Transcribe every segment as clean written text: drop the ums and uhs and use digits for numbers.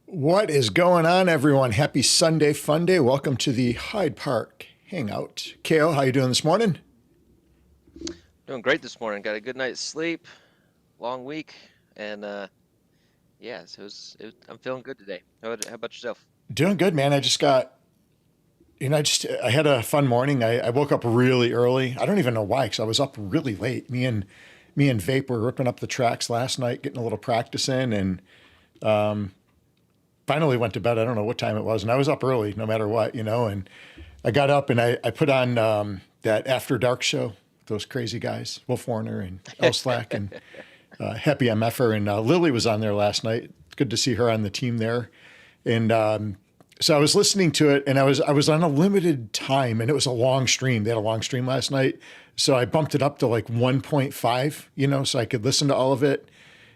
What is going on, everyone? Happy Sunday Fun Day. Welcome to the Hyde Park Hangout. Kale, how you doing this morning? Doing great this morning. Got a good night's sleep, long week, and yeah, so I'm feeling good today. How about yourself? Doing good, man. I just got, I had a fun morning. I woke up really early. I don't even know why, because I was up really late. Me and Vape were ripping up the tracks last night, getting a little practice in, and finally went to bed. I don't know what time it was, and I was up early no matter what, and I got up and I put on that After Dark show, those crazy guys, Wolf Warner and El Slack and Happy MFer, and Lily was on there last night. Good to see her on the team there. And so I was listening to it, and I was on a limited time, and it was a long stream. They had a long stream last night. So I bumped it up to like 1.5, so I could listen to all of it.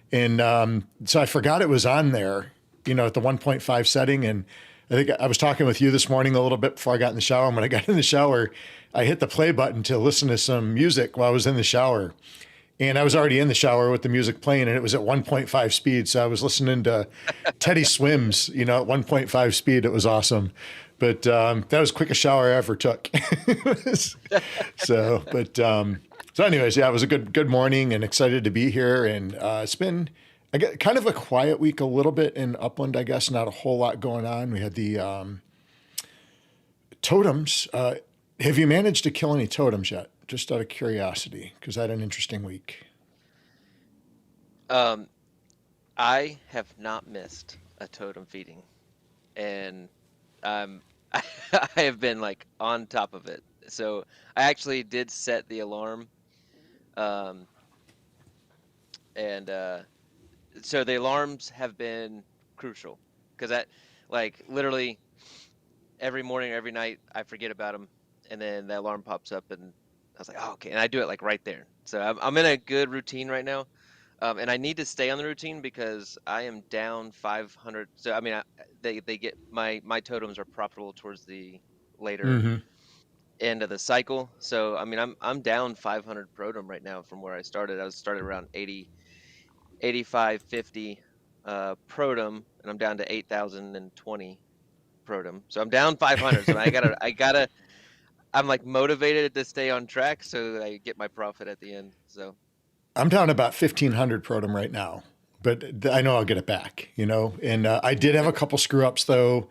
And so I forgot it was on there, at the 1.5 setting. And I think I was talking with you this morning a little bit before I got in the shower. And when I got in the shower, I hit the play button to listen to some music while I was in the shower. And I was already in the shower with the music playing, and it was at 1.5 speed. So I was listening to Teddy Swims, at 1.5 speed. It was awesome. But that was the quickest shower I ever took. So anyways, yeah, it was a good morning and excited to be here. And it's been kind of a quiet week a little bit in Upland, I guess. Not a whole lot going on. We had the totems. Have you managed to kill any totems yet? Just out of curiosity, because I had an interesting week. I have not missed a totem feeding, and I have been like on top of it. So I actually did set the alarm, so the alarms have been crucial, because literally every morning, every night, I forget about them, and then the alarm pops up, and I was like, oh, okay, and I do it like right there. So I'm in a good routine right now, and I need to stay on the routine because I am down 500. So I mean, they get my totems are profitable towards the later end of the cycle. So I mean, I'm down 500 protem right now from where I started. I started around 80. 85, 50 protem, and I'm down to 8,020 protem. So I'm down 500. So I'm like motivated to stay on track so I get my profit at the end. So I'm down about 1,500 protem right now, but I know I'll get it back, and I did have a couple screw ups though.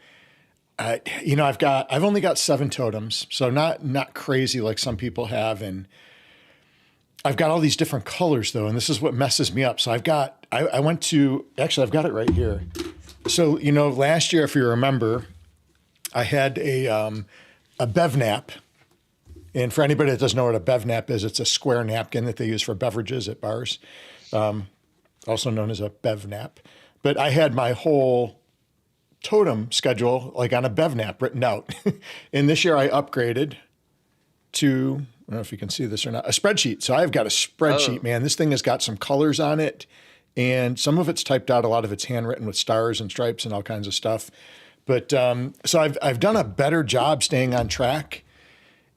I've only got 7 totems, so not crazy like some people have. And I've got all these different colors though, and this is what messes me up. So I've got it right here. So, last year, if you remember, I had a Bevap. And for anybody that doesn't know what a Bevap is, it's a square napkin that they use for beverages at bars, also known as a Bevap. But I had my whole totem schedule like on a Bevap written out. And this year I upgraded to, I don't know if you can see this or not, a spreadsheet. So I've got a spreadsheet, man. This thing has got some colors on it, and some of it's typed out. A lot of it's handwritten with stars and stripes and all kinds of stuff. But so I've done a better job staying on track.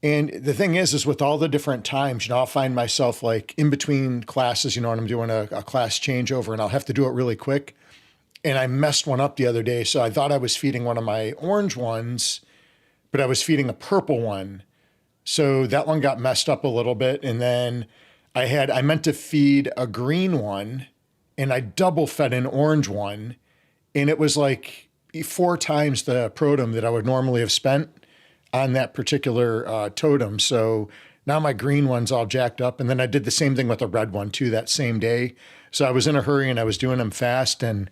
And the thing is with all the different times, I'll find myself like in between classes, when I'm doing a class changeover, and I'll have to do it really quick. And I messed one up the other day. So I thought I was feeding one of my orange ones, but I was feeding a purple one. So that one got messed up a little bit. And then I meant to feed a green one, and I double fed an orange one. And it was like 4 times the protem that I would normally have spent on that particular totem. So now my green one's all jacked up. And then I did the same thing with the red one too that same day. So I was in a hurry and I was doing them fast, and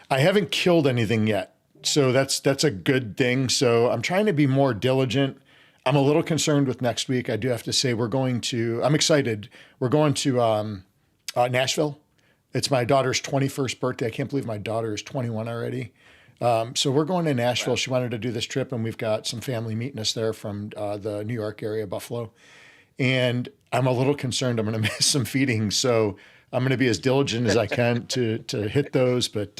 I haven't killed anything yet. So that's a good thing. So I'm trying to be more diligent. I'm a little concerned with next week. I do have to say I'm excited. We're going to Nashville. It's my daughter's 21st birthday. I can't believe my daughter is 21 already. So we're going to Nashville. Wow. She wanted to do this trip, and we've got some family meeting us there from the New York area, Buffalo. And I'm a little concerned I'm going to miss some feedings. So I'm going to be as diligent as I can to hit those. But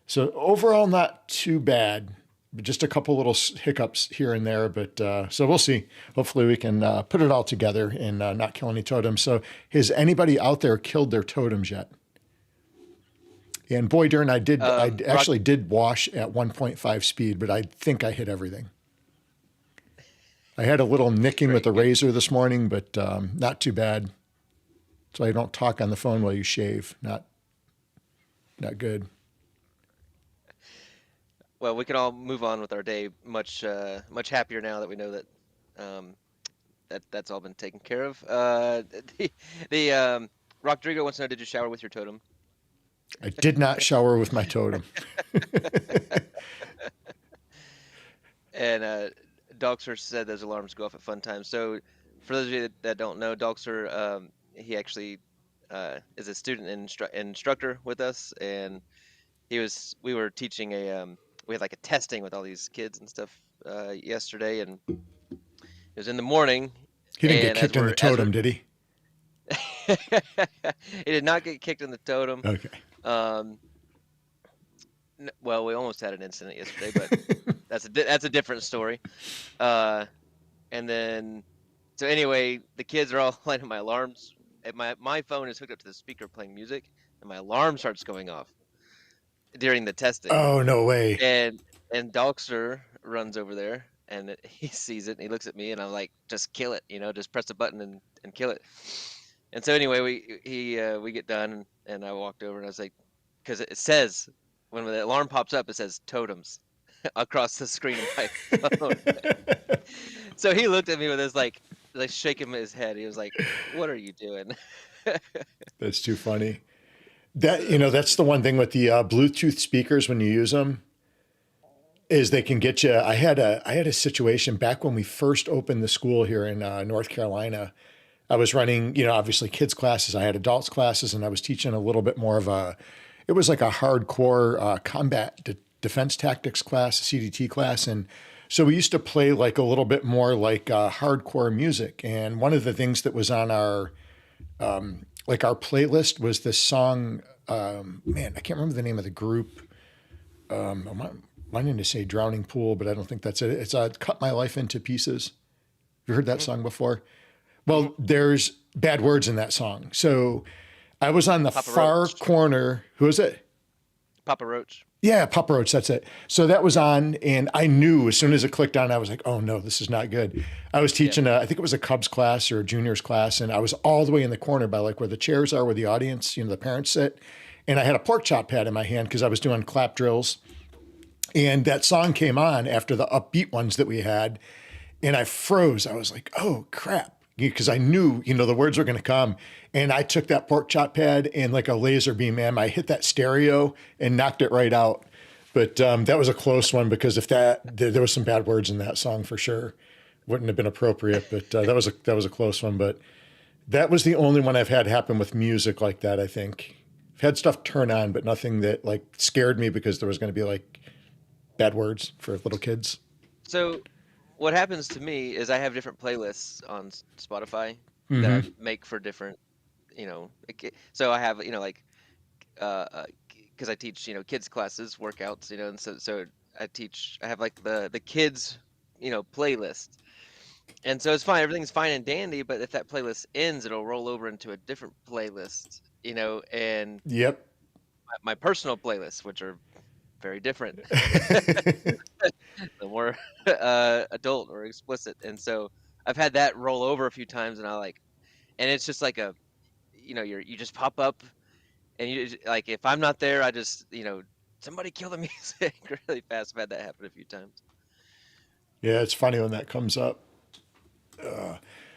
so overall, not too bad. But just a couple little hiccups here and there. But so we'll see. Hopefully we can put it all together and not kill any totems. So has anybody out there killed their totems yet? And boy, darn, I actually did wash at 1.5 speed, but I think I hit everything. I had a little nicking with the razor this morning, but not too bad. So I don't talk on the phone while you shave. Not good. Well, we can all move on with our day much happier now that we know that that's all been taken care of. Rodrigo wants to know, did you shower with your totem? I did not shower with my totem. And Dogster said those alarms go off at fun times. So for those of you that don't know, Dogster, he actually is a student instructor with us, and we were teaching we had like a testing with all these kids and stuff yesterday, and it was in the morning. He didn't get kicked in the totem, did he? He did not get kicked in the totem. Okay. Well, we almost had an incident yesterday, but that's a different story. And then, so anyway, the kids are all lighting my alarms. And my phone is hooked up to the speaker playing music, and my alarm starts going off during the testing. Oh, no way. And Dogster runs over there, and he sees it, and he looks at me, and I'm like, just kill it, just press the button and kill it. And so anyway, we get done, and I walked over, and I was like, because it says, when the alarm pops up, it says totems across the screen of my phone. So he looked at me with his like shaking his head. He was like, "What are you doing?" That's too funny. That's the one thing with the Bluetooth speakers when you use them, is they can get you. I had a situation back when we first opened the school here in North Carolina. I was running, obviously kids classes. I had adults classes, and I was teaching a little bit more of it was like a hardcore combat defense tactics class, a CDT class. And so we used to play like a little bit more like hardcore music. And one of the things that was on our playlist was this song, man, I can't remember the name of the group. I'm wanting to say Drowning Pool, but I don't think that's it. It's Cut My Life Into Pieces. You heard that song before? Well, there's bad words in that song. So I was on the far corner. Who is it? Papa Roach. Yeah, Papa Roach, that's it. So that was on, and I knew as soon as it clicked on, I was like, oh no, this is not good. I was teaching, I think it was a Cubs class or a juniors class, and I was all the way in the corner by like where the chairs are, where the audience, the parents sit. And I had a pork chop pad in my hand because I was doing clap drills. And that song came on after the upbeat ones that we had, and I froze. I was like, oh crap. Because I knew, the words were going to come. And I took that pork chop pad and like a laser beam, man, I hit that stereo and knocked it right out. But that was a close one, because if there was some bad words in that song for sure. Wouldn't have been appropriate, but that was a close one. But that was the only one I've had happen with music like that, I think. I've had stuff turn on, but nothing that like scared me because there was going to be like bad words for little kids. So what happens to me is I have different playlists on Spotify that I make for different, so I have, because I teach, kids classes, workouts, and so I have like the kids, playlist. And so it's fine. Everything's fine and dandy, but if that playlist ends, it'll roll over into a different playlist, and Yep. My personal playlists, which are very different, the more adult or explicit. And so I've had that roll over a few times, and and it's just like you just pop up, and you like, if I'm not there, I just, somebody kill the music really fast. I've had that happen a few times. Yeah, it's funny when that comes up.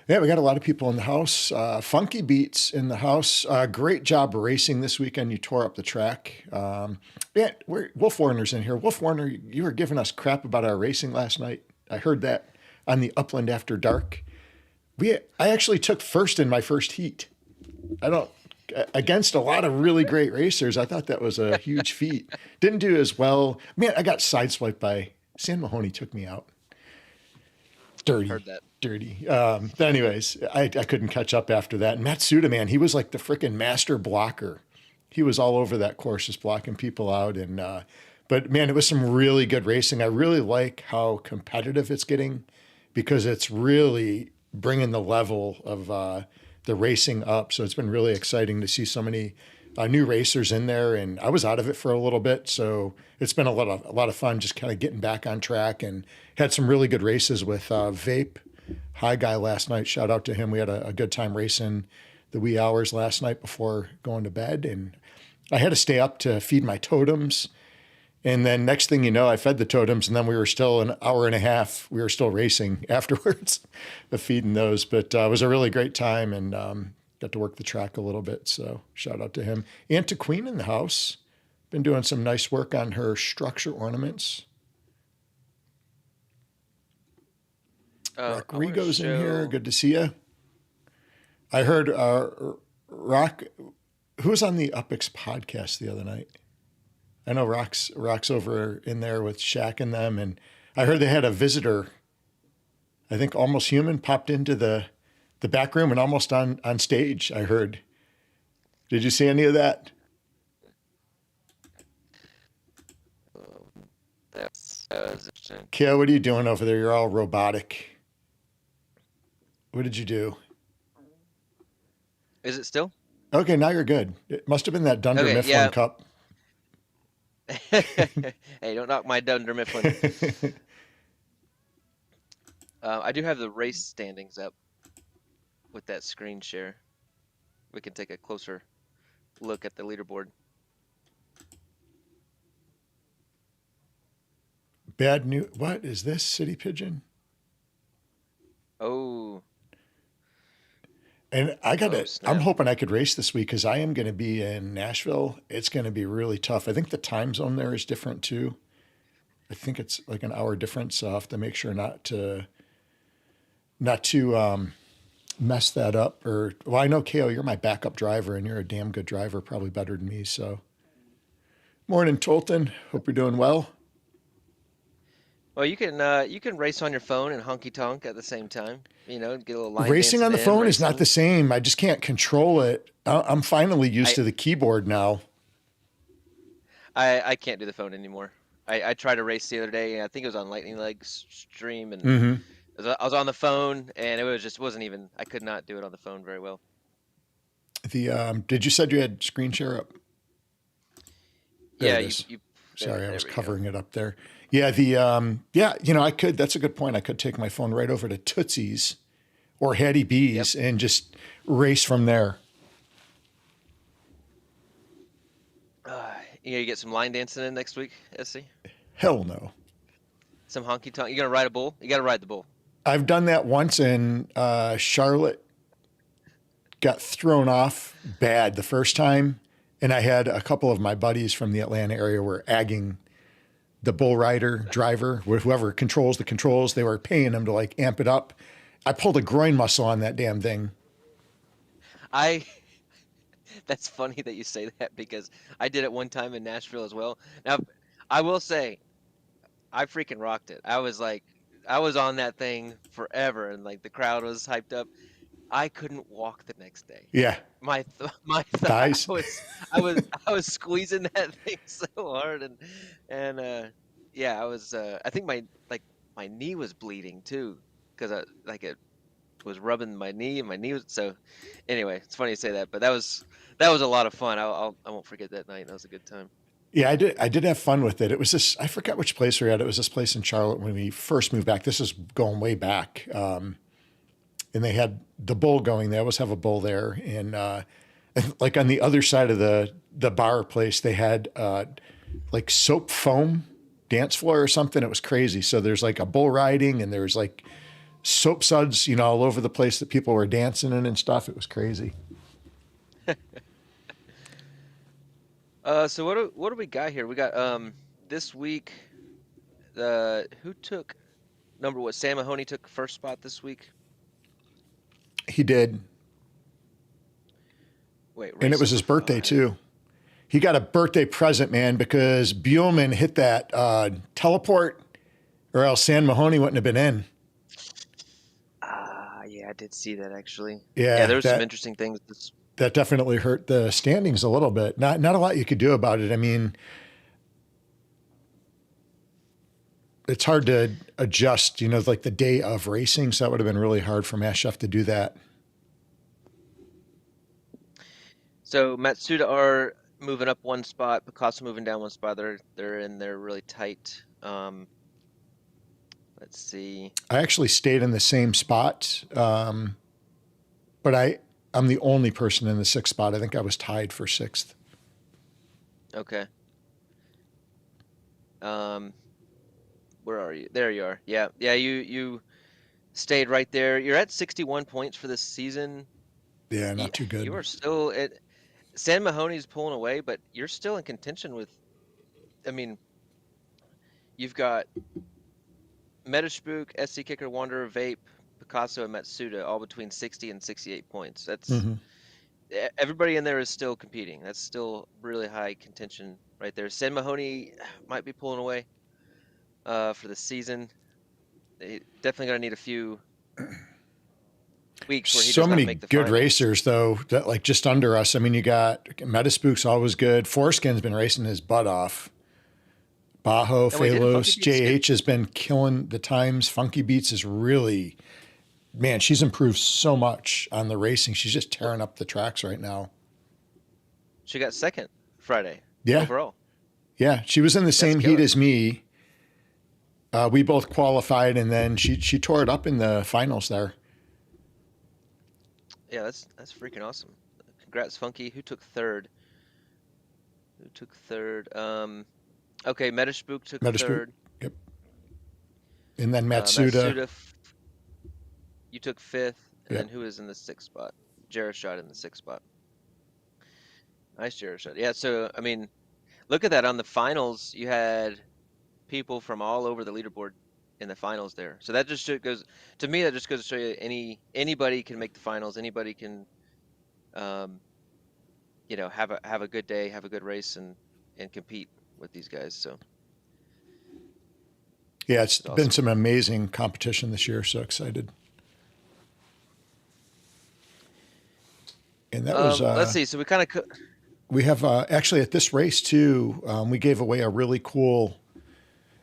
Yeah, we got a lot of people in the house. Funky Beats in the house. Great job racing this weekend. You tore up the track. Yeah, Wolf Warner's in here. Wolf Warner, you were giving us crap about our racing last night. I heard that on the Upland After Dark. I actually took first in my first heat. I against a lot of really great racers. I thought that was a huge feat. Didn't do as well. Man, I got sideswiped by San Mahoney. Took me out. Heard that. Dirty. But anyways, I couldn't catch up after that. And Matsuda, man, he was like the freaking master blocker. He was all over that course, just blocking people out. And but man, it was some really good racing. I really like how competitive it's getting because it's really bringing the level of the racing up. So it's been really exciting to see so many new racers in there. And I was out of it for a little bit, so it's been a lot of fun just kind of getting back on track. And had some really good races with Vape. Hi Guy last night. Shout out to him. We had a good time racing the wee hours last night before going to bed. And I had to stay up to feed my totems. And then next thing you know, I fed the totems, and then we were still an hour and a half. We were still racing afterwards, feeding those. But it was a really great time, and got to work the track a little bit. So shout out to him. And to Queen in the house. Been doing some nice work on her structure ornaments. Rodrigo's in here. Good to see you. I heard Rock, who was on the UpX podcast the other night? I know Rock's over in there with Shaq and them, and I heard they had a visitor, I think almost human, popped into the back room and almost on stage, I heard. Did you see any of that? That was interesting. Kale, what are you doing over there? You're all robotic. What did you do? Is it still? Okay, now you're good. It must have been that Dunder Mifflin cup. Hey, don't knock my Dunder Mifflin. I do have the race standings up with that screen share. We can take a closer look at the leaderboard. Bad news. What is this, City Pigeon? Oh. And I'm hoping I could race this week because I am going to be in Nashville. It's going to be really tough. I think the time zone there is different too. I think it's like an hour difference. So I'll have to make sure not to mess that up. Well, I know, Kale, you're my backup driver and you're a damn good driver, probably better than me. So morning, Tolton. Hope you're doing well. Well, you can race on your phone and honky tonk at the same time. You know, get a little line racing on the phone racing. Is not the same. I just can't control it. I'm finally used to the keyboard now. I can't do the phone anymore. I tried to race the other day, and I think it was on Lightning Legs stream, and I was on the phone, and it wasn't even. I could not do it on the phone very well. Did you said you had screen share up? There Sorry, I was covering it up there. Yeah, I could. That's a good point. I could take my phone right over to Tootsie's or Hattie B's and just race from there. You get some line dancing in next week, SC? Hell no. Some honky tonk. You gonna ride a bull? You gotta ride the bull. I've done that once, and Charlotte got thrown off bad the first time, and I had a couple of my buddies from the Atlanta area were agging the bull rider driver, whoever controls the controls. They were paying him to like amp it up. I pulled a groin muscle on that damn thing. That's funny that you say that because I did it one time in Nashville as well. Now, I will say, I freaking rocked it. I was on that thing forever, and like the crowd was hyped up. I couldn't walk the next day. Yeah. My thighs. I was squeezing that thing so hard, and I was. I think my knee was bleeding too, because it was rubbing my knee, and my knee was so. Anyway, it's funny you say that, but that was a lot of fun. I won't forget that night. That was a good time. Yeah, I did have fun with it. It was this. I forgot which place we were at. It was this place in Charlotte when we first moved back. This is going way back. And they had the bowl going. They always have a bowl there. And like on the other side of the bar place, they had like soap foam dance floor or something. It was crazy. So there's like a bull riding and there's like soap suds, all over the place that people were dancing in and stuff. It was crazy. So what do we got here? We got this week. Who took number what? Sam Mahoney took first spot this week. He did. Wait, And race it was his number birthday 5. too. He got a birthday present, man, because Buellman hit that teleport, or else San Mahoney wouldn't have been in. Yeah, I did see that actually. Yeah, Yeah, there was some interesting things. that definitely hurt the standings a little bit. Not a lot you could do about it. I mean, it's hard to adjust, like the day of racing. So that would have been really hard for Mass Chef to do that. So Matsuda are moving up one spot, Picasso moving down one spot. They're in there really tight. Let's see. I actually stayed in the same spot, but I'm the only person in the 6th spot. I think I was tied for 6th. Okay. Where are you? There you are. Yeah. You stayed right there. You're at 61 points for this season. Yeah, not too good. You are still at San Mahoney's pulling away, but you're still in contention with. I mean, you've got Metaspook, SC Kicker, Wanderer, Vape, Picasso, and Matsuda all between 60 and 68 points. That's everybody in there is still competing. That's still really high contention right there. San Mahoney might be pulling away for the season. They definitely going to need a few weeks where he so does many not make the good finals. racers though, that like just under us. I mean, you got Metaspook's always good. Foreskin's been racing his butt off. Bajo, Phalos, JH has been killing the times. Funky Beats is really, man, she's improved so much on the racing. She's just tearing up the tracks right now. She got second Friday. Yeah. Overall. Yeah. She was in the same heat as me. We both qualified, and then she tore it up in the finals there. Yeah, that's freaking awesome. Congrats, Funky. Who took third? Okay, Metaspook took third. Yep. And then Matsuda. You took 5th, and then who is in the 6th spot? Jarashot in the 6th spot. Nice Jarashot. Yeah, so, I mean, look at that. On the finals, you had people from all over the leaderboard in the finals there. So that just goes, to me, that just goes to show you anybody can make the finals. Anybody can, have a good day, have a good race, and compete with these guys. So yeah, it's been some amazing competition this year. So excited. And that was let's see. So we have actually at this race too. We gave away a really cool.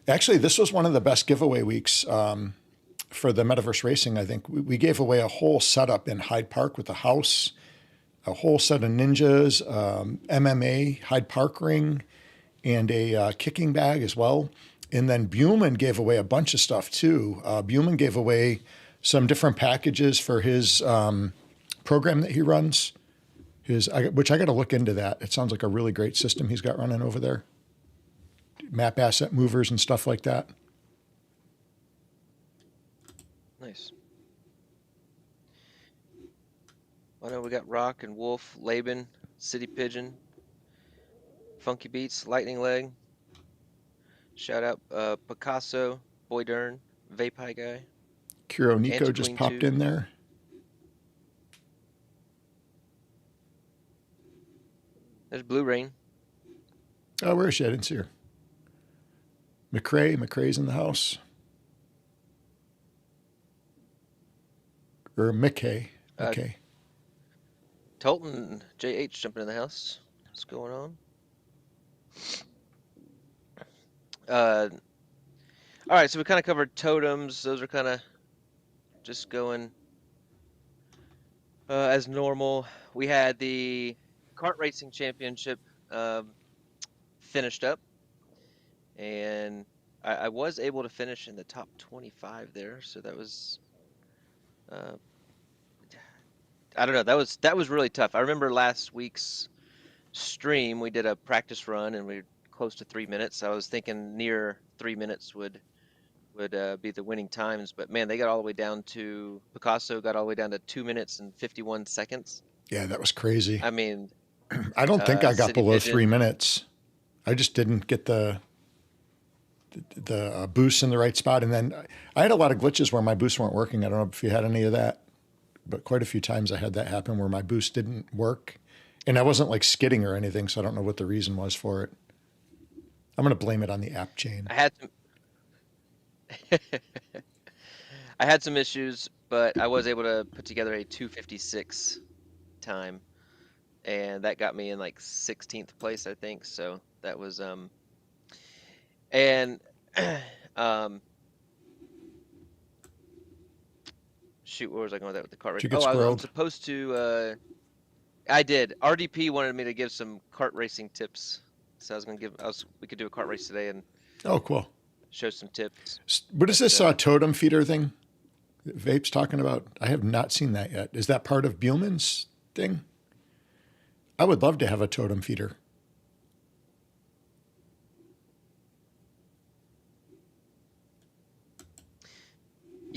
Actually, this was one of the best giveaway weeks for the Metaverse Racing. I think we gave away a whole setup in Hyde Park with a house, a whole set of ninjas, MMA, Hyde Park ring, and a kicking bag as well. And then Buellman gave away a bunch of stuff too. Buellman gave away some different packages for his program that he runs. Which I got to look into that. It sounds like a really great system he's got running over there. Map asset movers and stuff like that. Nice. I know we got Rock and Wolf, Laban, City Pigeon, Funky Beats, Lightning Leg. Shout out Picasso, Boy Dern, Vape High Guy. Kiro Nico just popped in there. There's Blue Rain. Oh, where is she? I didn't see her. McCray's in the house. Or McKay. Okay. Tolton, JH jumping in the house. What's going on? All right, so we kind of covered totems. Those are kind of just going as normal. We had the kart racing championship finished up, and I was able to finish in the top 25 there, so that was I don't know, that was really tough. I remember last week's stream we did a practice run and we were close to 3 minutes. I was thinking near 3 minutes would be the winning times, but man, they got all the way down to Picasso got all the way down to 2 minutes and 51 seconds. Yeah, that was crazy. I mean, I don't think I got City below Pigeon. 3 minutes. I just didn't get the boosts in the right spot. And then I had a lot of glitches where my boosts weren't working. I don't know if you had any of that, but quite a few times I had that happen where my boost didn't work. And I wasn't like skidding or anything, so I don't know what the reason was for it. I'm going to blame it on the app chain. I had some I had some issues, but I was able to put together a 2:56 time, and that got me in like 16th place, I think. So that was and um shoot, where was I going with that with the kart Did you racing? get Oh, I'm squirreled? supposed to I did. RDP wanted me to give some kart racing tips. So I was gonna give we could do a kart race today and Oh, cool. show some tips. What is But this totem feeder thing that Vape's talking about? I have not seen that yet. Is that part of Buellman's thing? I would love to have a totem feeder.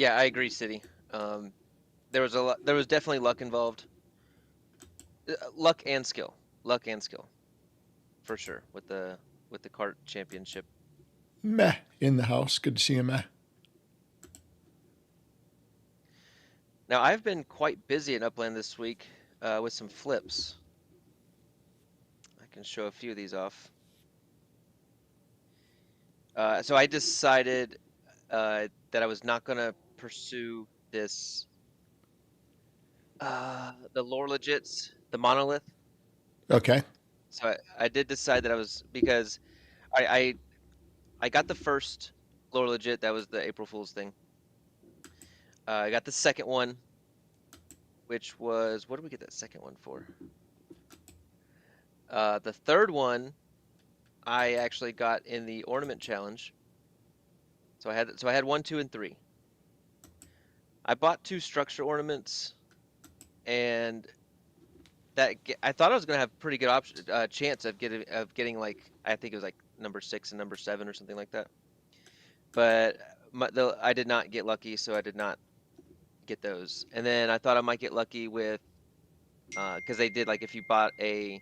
yeah, I agree, City. There was definitely luck involved. Luck and skill. Luck and skill. For sure with the kart championship. Meh in the house. Good to see you, meh. Now I've been quite busy in Upland this week with some flips. I can show a few of these off. So I decided that I was not gonna pursue this the lore legits, the monolith. Okay. So I did decide that I was because I got the first lore legit, that was the April Fool's thing. I got the second one, which was, what did we get that second one for? The third one I actually got in the ornament challenge. So I had 1, 2, and 3. I bought 2 structure ornaments, and I thought I was gonna have pretty good chance of getting like, I think it was like number 6 and number 7 or something like that. But I did not get lucky, so I did not get those. And then I thought I might get lucky with because they did, like, if you bought a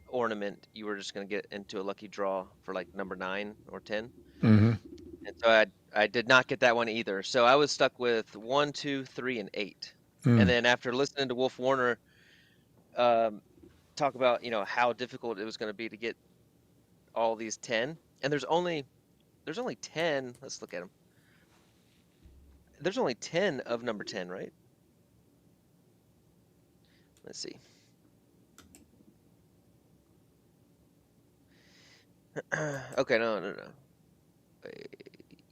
ornament, you were just gonna get into a lucky draw for like number 9 or 10. Mm-hmm. And so I did not get that one either. So I was stuck with 1, 2, 3, and 8. And then after listening to Wolf Warner talk about, how difficult it was going to be to get all these 10, and there's only 10. Let's look at them. There's only 10 of number 10, right? Let's see. Okay, no.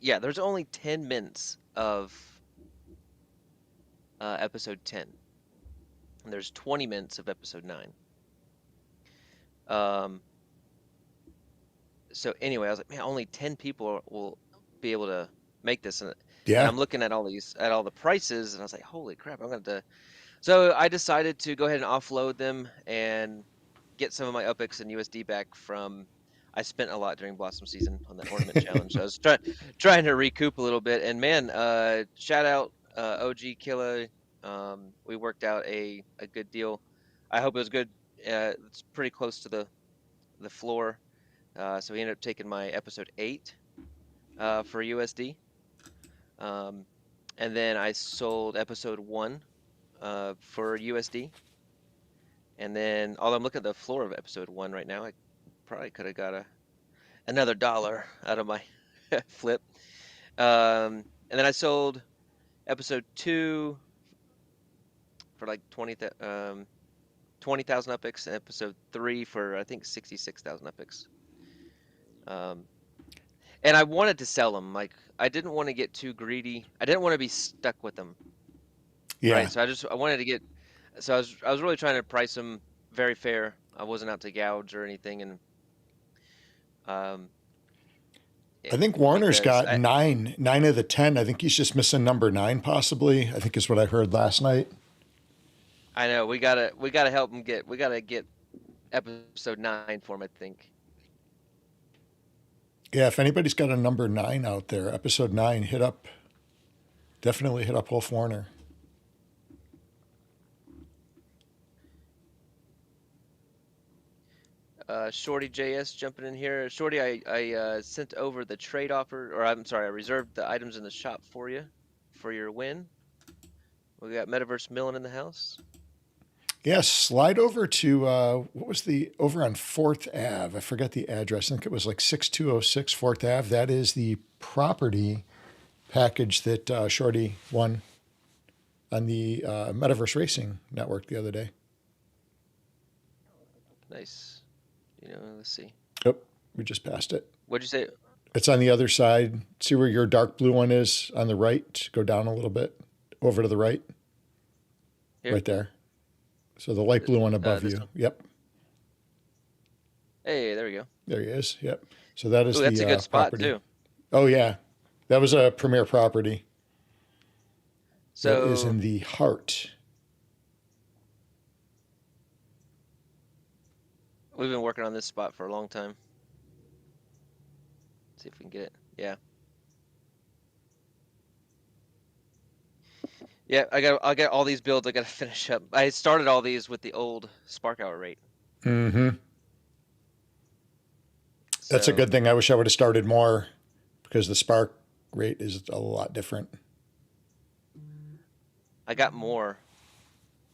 Yeah, there's only 10 mints of episode 10. And there's 20 mints of episode 9. So anyway, I was like, man, only 10 people will be able to make this. And I'm looking at all the prices, and I was like, holy crap, I'm going to. So I decided to go ahead and offload them and get some of my UPX and USD back from. I spent a lot during Blossom season on that ornament challenge. So I was trying to recoup a little bit. And man, shout out OG Killa. We worked out a good deal. I hope it was good. It's pretty close to the floor. So he ended up taking my episode 8 for USD. And then I sold episode 1 for USD. And then, although I'm looking at the floor of episode 1 right now, I probably could have got another $1 out of my flip. And then I sold episode 2 for like 20,000 UPX, and episode 3 for, I think, 66,000 UPX. And I wanted to sell them. Like, I didn't want to get too greedy. I didn't want to be stuck with them. Yeah. Right. So I wanted to get. So I was really trying to price them very fair. I wasn't out to gouge or anything. And I think Warner's got 9 of the 10. I think he's just missing number 9, possibly. I think is what I heard last night. I know we gotta help him get. We gotta get episode 9 for him, I think. Yeah, if anybody's got a number 9 out there, episode 9, definitely hit up Wolf Warner. Shorty JS jumping in here. Shorty, I sent over the trade offer, or I'm sorry, I reserved the items in the shop for you, for your win. We got Metaverse Millen in the house. Yeah, slide over to what was the over on Fourth Ave? I forget the address. I think it was like 6206 Fourth Ave. That is the property package that Shorty won on the Metaverse Racing Network the other day. Nice. Let's see. Oh, we just passed it. What'd you say? It's on the other side. See where your dark blue one is on the right? Go down a little bit over to the right. Here? Right there. So the light blue one above you. One? Yep. Hey, there we go. There he is. Yep. So that is that's the a good spot property. too. Oh yeah, that was a premier property. So that is in the heart. We've been working on this spot for a long time. Let's see if we can get it. Yeah. Yeah, I'll get all these builds. I got to finish up. I started all these with the old spark hour rate. Mm-hmm. So, That's a good thing. I wish I would have started more because the spark rate is a lot different. I got more.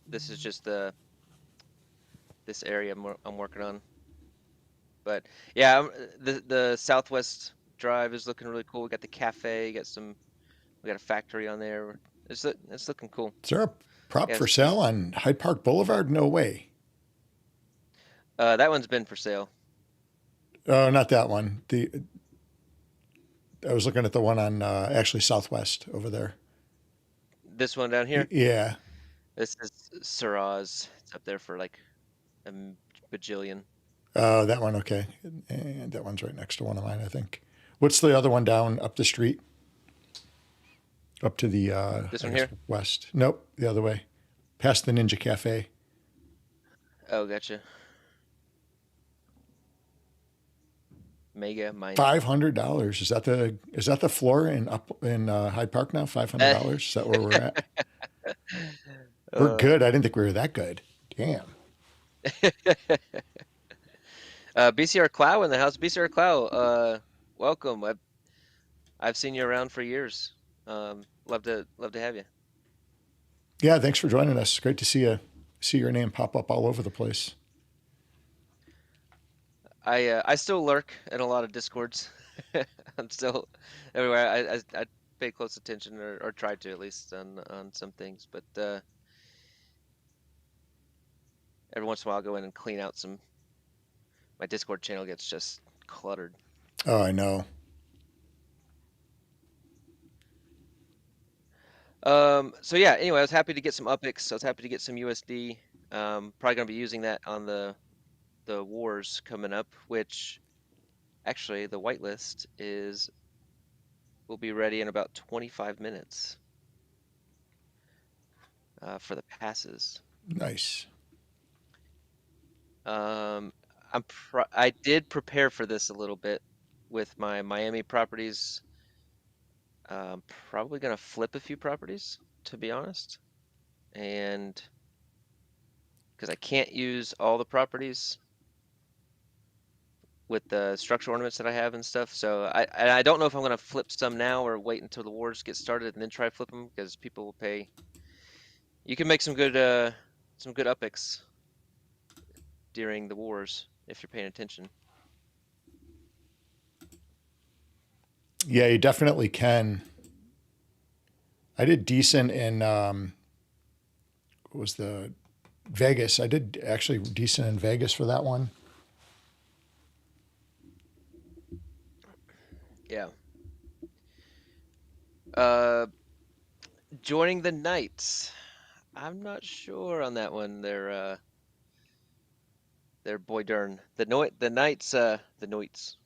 This is just this area I'm working on. But yeah, the Southwest Drive is looking really cool. We got the cafe. We got a factory on there. It's looking cool. Is there a prop for sale on Hyde Park Boulevard? No way. That one's been for sale. Oh, not that one. I was looking at the one on actually Southwest over there. This one down here? Yeah. This is Syrah's. It's up there for like a bajillion. Oh, that one. Okay. And that one's right next to one of mine, I think. What's the other one down up the street? Up to the this one here? West. Nope, the other way. Past the Ninja Cafe. Oh, gotcha. Mega Mine. $500. Is that the floor in Hyde Park now? $500. Is that where we're at? We're good. I didn't think we were that good. Damn. BCR Clow in the house. BCR Clow, welcome. I've seen you around for years. Love to have you. Yeah, thanks for joining us. Great to see your name pop up all over the place. I still lurk in a lot of Discords. I'm still everywhere. I pay close attention or try to at least on some things, but every once in a while I'll go in and clean out some. My Discord channel gets just cluttered. Oh, I know. So yeah, anyway, I was happy to get some UPX. I was happy to get some USD. Probably gonna be using that on the wars coming up, which actually the whitelist will be ready in about 25 minutes for the passes. Nice. I did prepare for this a little bit with my Miami properties. Probably gonna flip a few properties, to be honest, and because I can't use all the properties with the structural ornaments that I have and stuff. So I don't know if I'm gonna flip some now or wait until the wars get started and then try to flip them, because people will pay. You can make some good UPX during the wars if you're paying attention. Yeah, you definitely can. I did decent in what was the Vegas. I did actually decent in Vegas for that one. Yeah. Joining the Knights. I'm not sure on that one. They're boy darn. The Knights, the Knights,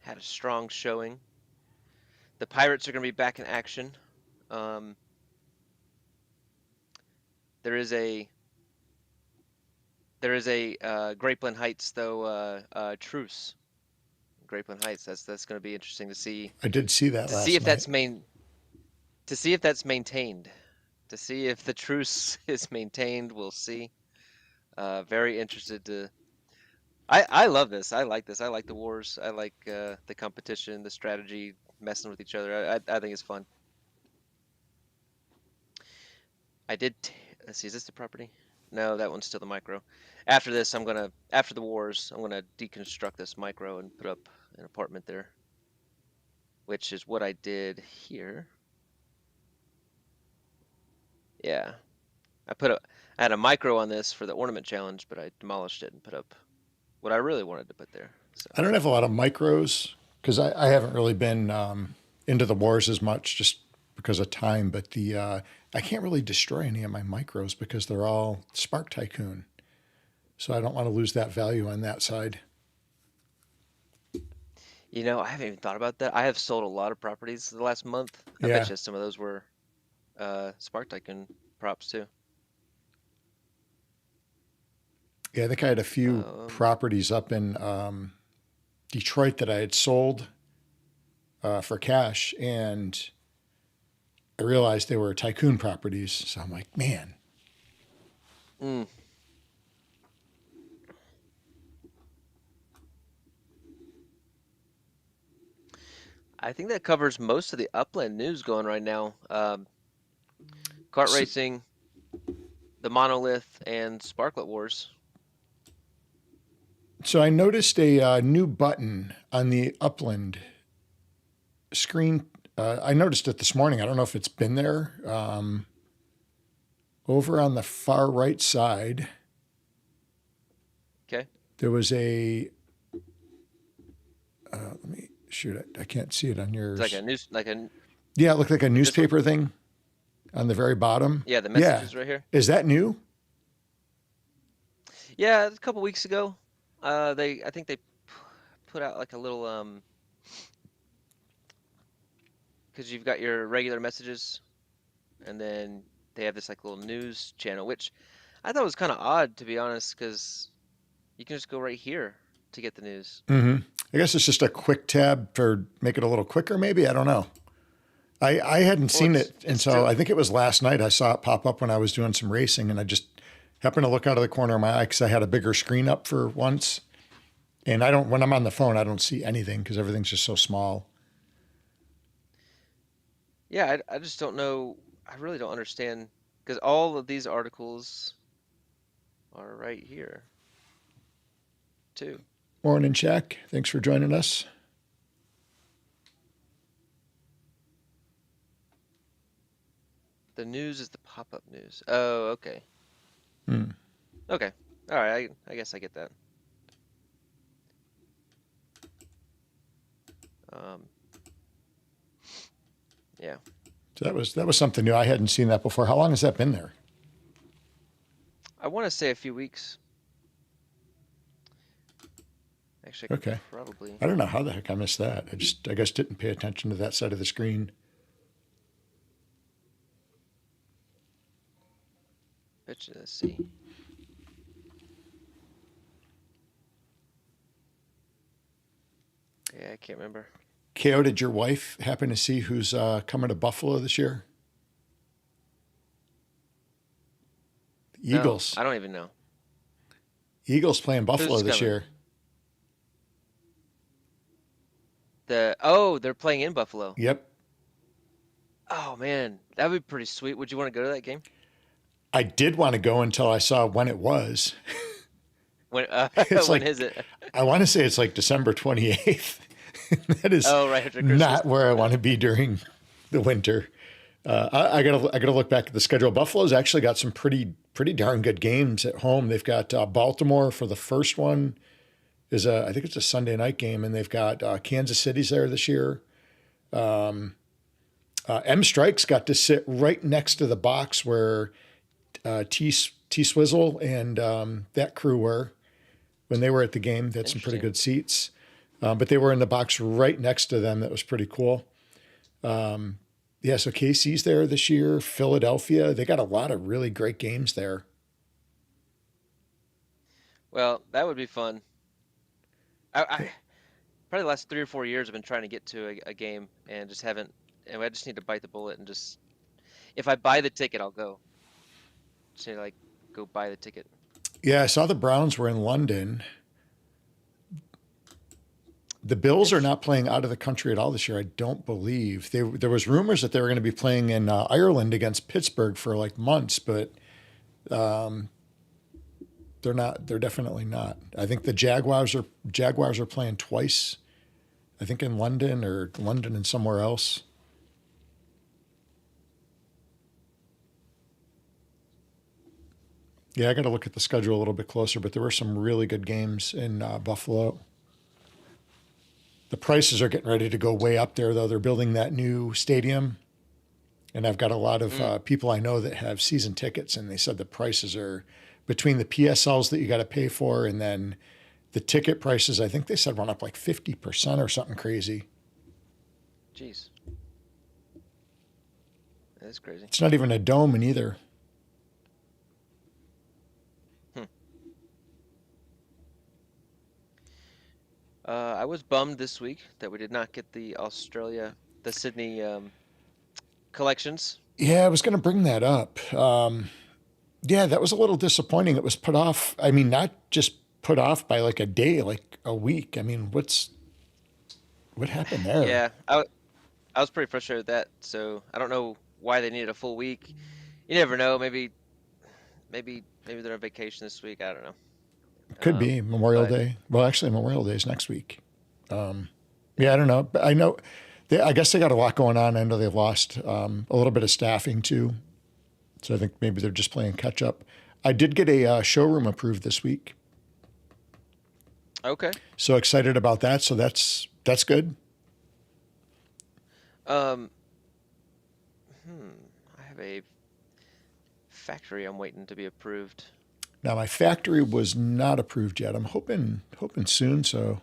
had a strong showing. The Pirates are going to be back in action. There is a Grapeland Heights though truce. Grapeland Heights. That's going to be interesting to see. I did see that last night. To see if that's maintained. To see if the truce is maintained, we'll see. Very interested to. I love this. I like this. I like the wars. I like the competition, the strategy, messing with each other. I think it's fun. I did. Let's see. Is this the property? No, that one's still the micro. After this, after the wars, I'm gonna deconstruct this micro and put up an apartment there, which is what I did here. Yeah, I had a micro on this for the ornament challenge, but I demolished it and put up what I really wanted to put there. So I don't have a lot of micros because I haven't really been into the wars as much just because of time. But I can't really destroy any of my micros because they're all Spark Tycoon. So I don't want to lose that value on that side. I haven't even thought about that. I have sold a lot of properties the last month. I Yeah. bet you some of those were Spark Tycoon props too. Yeah, I think I had a few properties up in Detroit that I had sold for cash, and I realized they were Tycoon properties. So I'm like, man. I think that covers most of the Upland news going right now. Kart racing, the Monolith, and Sparklet Wars. So I noticed a new button on the Upland screen. I noticed it this morning. I don't know if it's been there. Over on the far right side, Okay. there was a. Let me shoot it. I can't see it on yours. It's like a Yeah, it looked like a newspaper thing on the very bottom. Yeah, the messages right here. Is that new? Yeah, a couple weeks ago. I think they put out like a little because you've got your regular messages, and then they have this like little news channel, which I thought was kind of odd, to be honest, because you can just go right here to get the news. Mm-hmm. I guess it's just a quick tab for make it a little quicker, maybe. I don't know. I hadn't seen it, and so I think it was last night I saw it pop up when I was doing some racing, and I just happened to look out of the corner of my eye because I had a bigger screen up for once. And when I'm on the phone, I don't see anything because everything's just so small. Yeah, I just don't know. I really don't understand because all of these articles are right here too. Morning, Jack. Thanks for joining us. The news is the pop-up news. Oh, okay. Okay. All right. I guess I get that. Yeah. So that was something new. I hadn't seen that before. How long has that been there? I want to say a few weeks. Actually, okay. Probably. I don't know how the heck I missed that. I guess didn't pay attention to that side of the screen. Let's see. Yeah, I can't remember. Kale, did your wife happen to see who's coming to Buffalo this year? The Eagles. No, I don't even know. Eagles playing Buffalo this year. They're playing in Buffalo. Yep. Oh man, that would be pretty sweet. Would you want to go to that game? I did want to go until I saw when it was. When is it? I want to say it's like December 28th. That is not where I want to be during the winter. I gotta look back at the schedule. Buffalo's actually got some pretty darn good games at home. They've got Baltimore for the first one. I think it's a Sunday night game, and they've got Kansas City's there this year. M Strikes got to sit right next to the box where T Swizzle and that crew were when they were at the game. They had some pretty good seats, but they were in the box right next to them. That was pretty cool. Yeah, so KC's there this year. Philadelphia, they got a lot of really great games there. Well, that would be fun. I probably the last 3 or 4 years I've been trying to get to a game and just haven't. And I just need to bite the bullet and just, if I buy the ticket, I'll go. Just need to go buy the ticket. Yeah, I saw the Browns were in London. The Bills are not playing out of the country at all this year. I don't believe there was rumors that they were going to be playing in Ireland against Pittsburgh for like months, but they're not. They're definitely not. I think the Jaguars are playing twice. I think in London and somewhere else. Yeah, I got to look at the schedule a little bit closer, but there were some really good games in Buffalo. The prices are getting ready to go way up there, though. They're building that new stadium. And I've got a lot of people I know that have season tickets, and they said the prices are between the PSLs that you got to pay for and then the ticket prices, I think they said went up like 50% or something crazy. Jeez. That is crazy. It's not even a dome in either. I was bummed this week that we did not get the Sydney collections. Yeah, I was going to bring that up. Yeah, that was a little disappointing. It was put off. I mean, not just put off by like a day, like a week. I mean, what happened there? Yeah, I was pretty frustrated with that. So I don't know why they needed a full week. You never know. Maybe they're on vacation this week. I don't know. Could be Memorial Day. Well, actually, Memorial Day is next week. Yeah, I don't know. But I know, I guess they got a lot going on. I know they've lost a little bit of staffing too. So I think maybe they're just playing catch up. I did get a showroom approved this week. Okay. So excited about that. So that's good. I have a factory I'm waiting to be approved. Now my factory was not approved yet. I'm hoping soon. So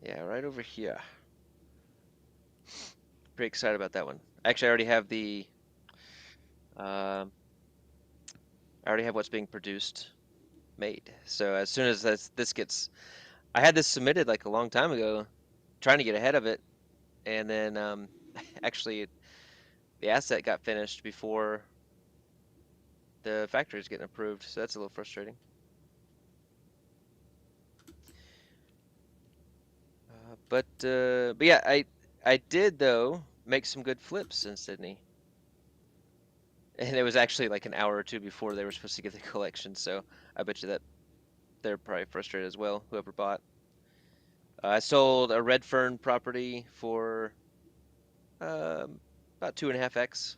yeah, right over here. Pretty excited about that one. Actually, I already have I already have what's being produced made. So as soon as this gets, I had this submitted like a long time ago, trying to get ahead of it, and then actually the asset got finished before the factory is getting approved, so that's a little frustrating. But yeah, I did though make some good flips in Sydney, and it was actually like an hour or two before they were supposed to get the collection. So I bet you that they're probably frustrated as well. Whoever bought. I sold a Red Fern property for about 2.5x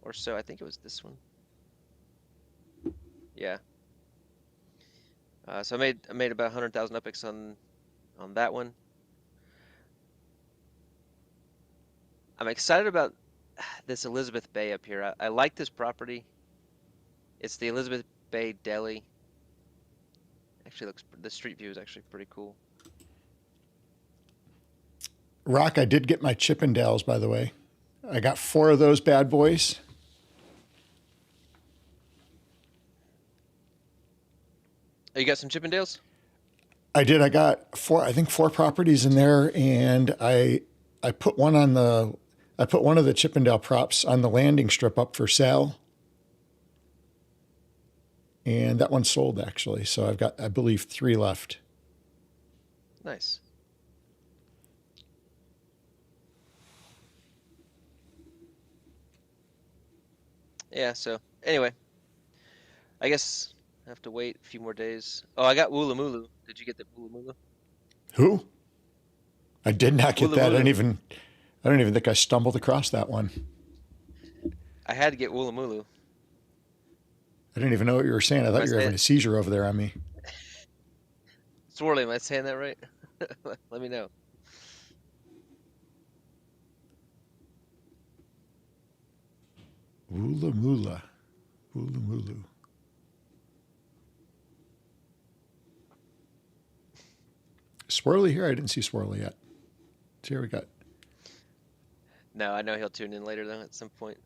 or so. I think it was this one. Yeah. So I made about 100,000 upx on that one. I'm excited about this Elizabeth Bay up here. I like this property. It's the Elizabeth Bay Deli. Actually the street view is actually pretty cool. Rock, I did get my Chippendales, by the way. I got 4 of those bad boys. Oh, you got some Chippendales? I did. I got 4 properties in there, and I put one of the Chippendale props on the landing strip up for sale. And that one sold actually. So I've got, I believe, 3 left. Nice. Yeah, so anyway, I guess I have to wait a few more days. Oh, I got Woolamulu. Did you get the Woolamulu? Who? I did not get that. Woolamulu. I don't even think I stumbled across that one. I had to get Woolamulu. I didn't even know what you were saying. I thought you were having a seizure over there on me. Swirly, am I saying that right? Let me know. Woolamula. Woolamulu. Swirly here? I didn't see Swirly yet. So here we got. No, I know he'll tune in later though at some point.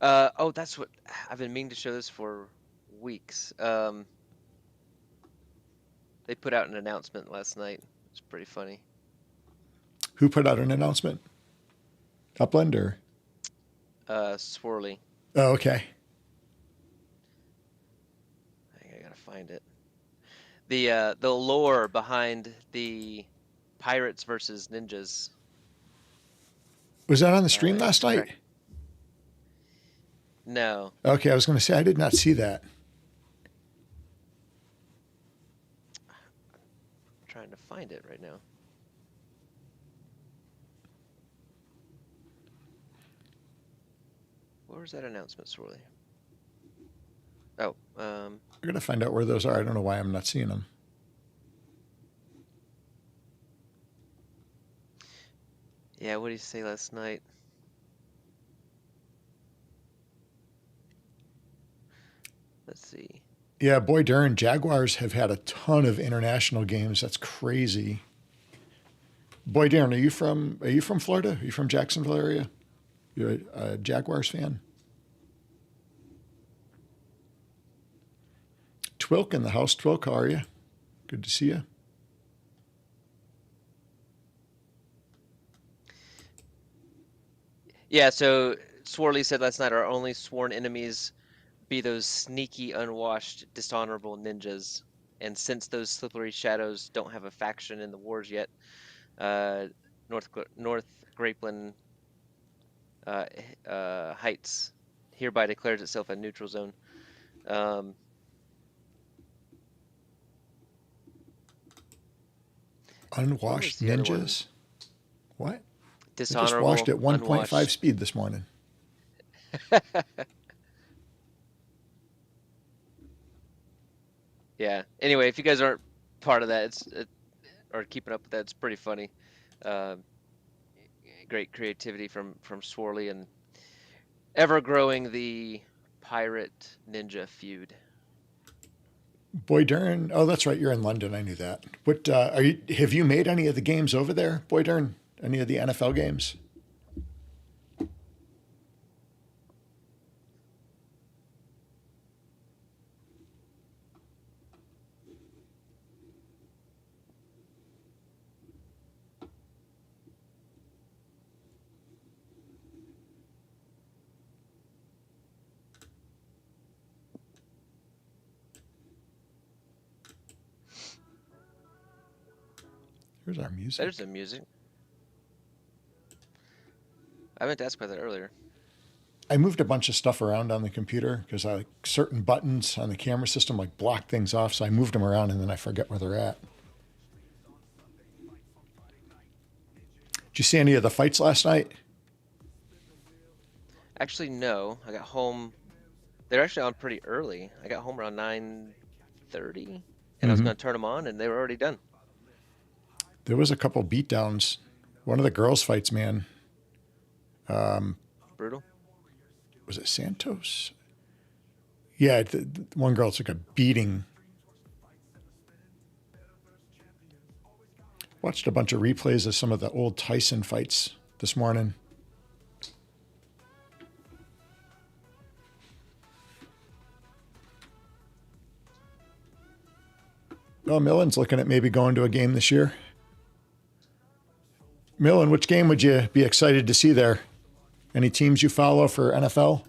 Oh, that's what I've been meaning to show this for weeks. They put out an announcement last night. It's pretty funny. Who put out an announcement? Upland or? Swirly. Oh, okay. Hang find it. The lore behind the pirates versus ninjas. Was that on the stream last night? No. Okay, I was going to say I did not see that. I'm trying to find it right now. Where was that announcement, Swirly? Oh, I'm going to find out where those are. I don't know why I'm not seeing them. Yeah, what did he say last night? Let's see. Yeah, boy, darn, Jaguars have had a ton of international games. That's crazy. Boy, darn, are you from Florida? Are you from Jacksonville area? You're a Jaguars fan? Twilk in the house. Twilk, how are you? Good to see you. Yeah, so Swirly said last night our only sworn enemies be those sneaky, unwashed, dishonorable ninjas. And since those slippery shadows don't have a faction in the wars yet, North Grapeland Heights hereby declares itself a neutral zone. Unwashed ninjas? What? Dishonorable. I just washed at 1.5 speed this morning. Yeah. Anyway, if you guys aren't part of that, or keeping up with that, it's pretty funny. Great creativity from Swirly and ever growing the pirate ninja feud. Boy, darn. Oh, that's right. You're in London. I knew that. What have you made any of the games over there? Boy, darn. Any of the NFL games? Here's our music. There's the music. I meant to ask about that earlier. I moved a bunch of stuff around on the computer because I like certain buttons on the camera system like block things off. So I moved them around and then I forget where they're at. Did you see any of the fights last night? Actually, no. I got home. They're actually on pretty early. I got home around 9:30, and I was going to turn them on, and they were already done. There was a couple beatdowns. One of the girls' fights, man. Brutal. Was it Santos? Yeah, the one girl took a beating. Watched a bunch of replays of some of the old Tyson fights this morning. Oh, Millen's looking at maybe going to a game this year. Millen, which game would you be excited to see there? Any teams you follow for NFL? All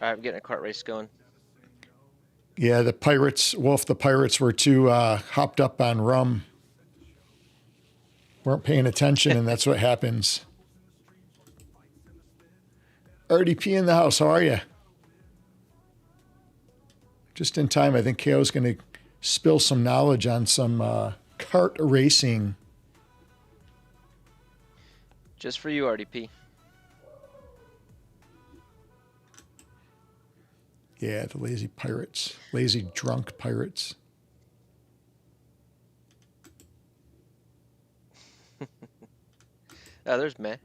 right, I'm getting a kart race going. Yeah, the Pirates were too hopped up on rum. Weren't paying attention, and that's what happens. RDP in the house. How are you? Just in time. I think Kale's going to spill some knowledge on some kart racing. Just for you, RDP. Yeah, the lazy pirates. Lazy drunk pirates. There's Matt.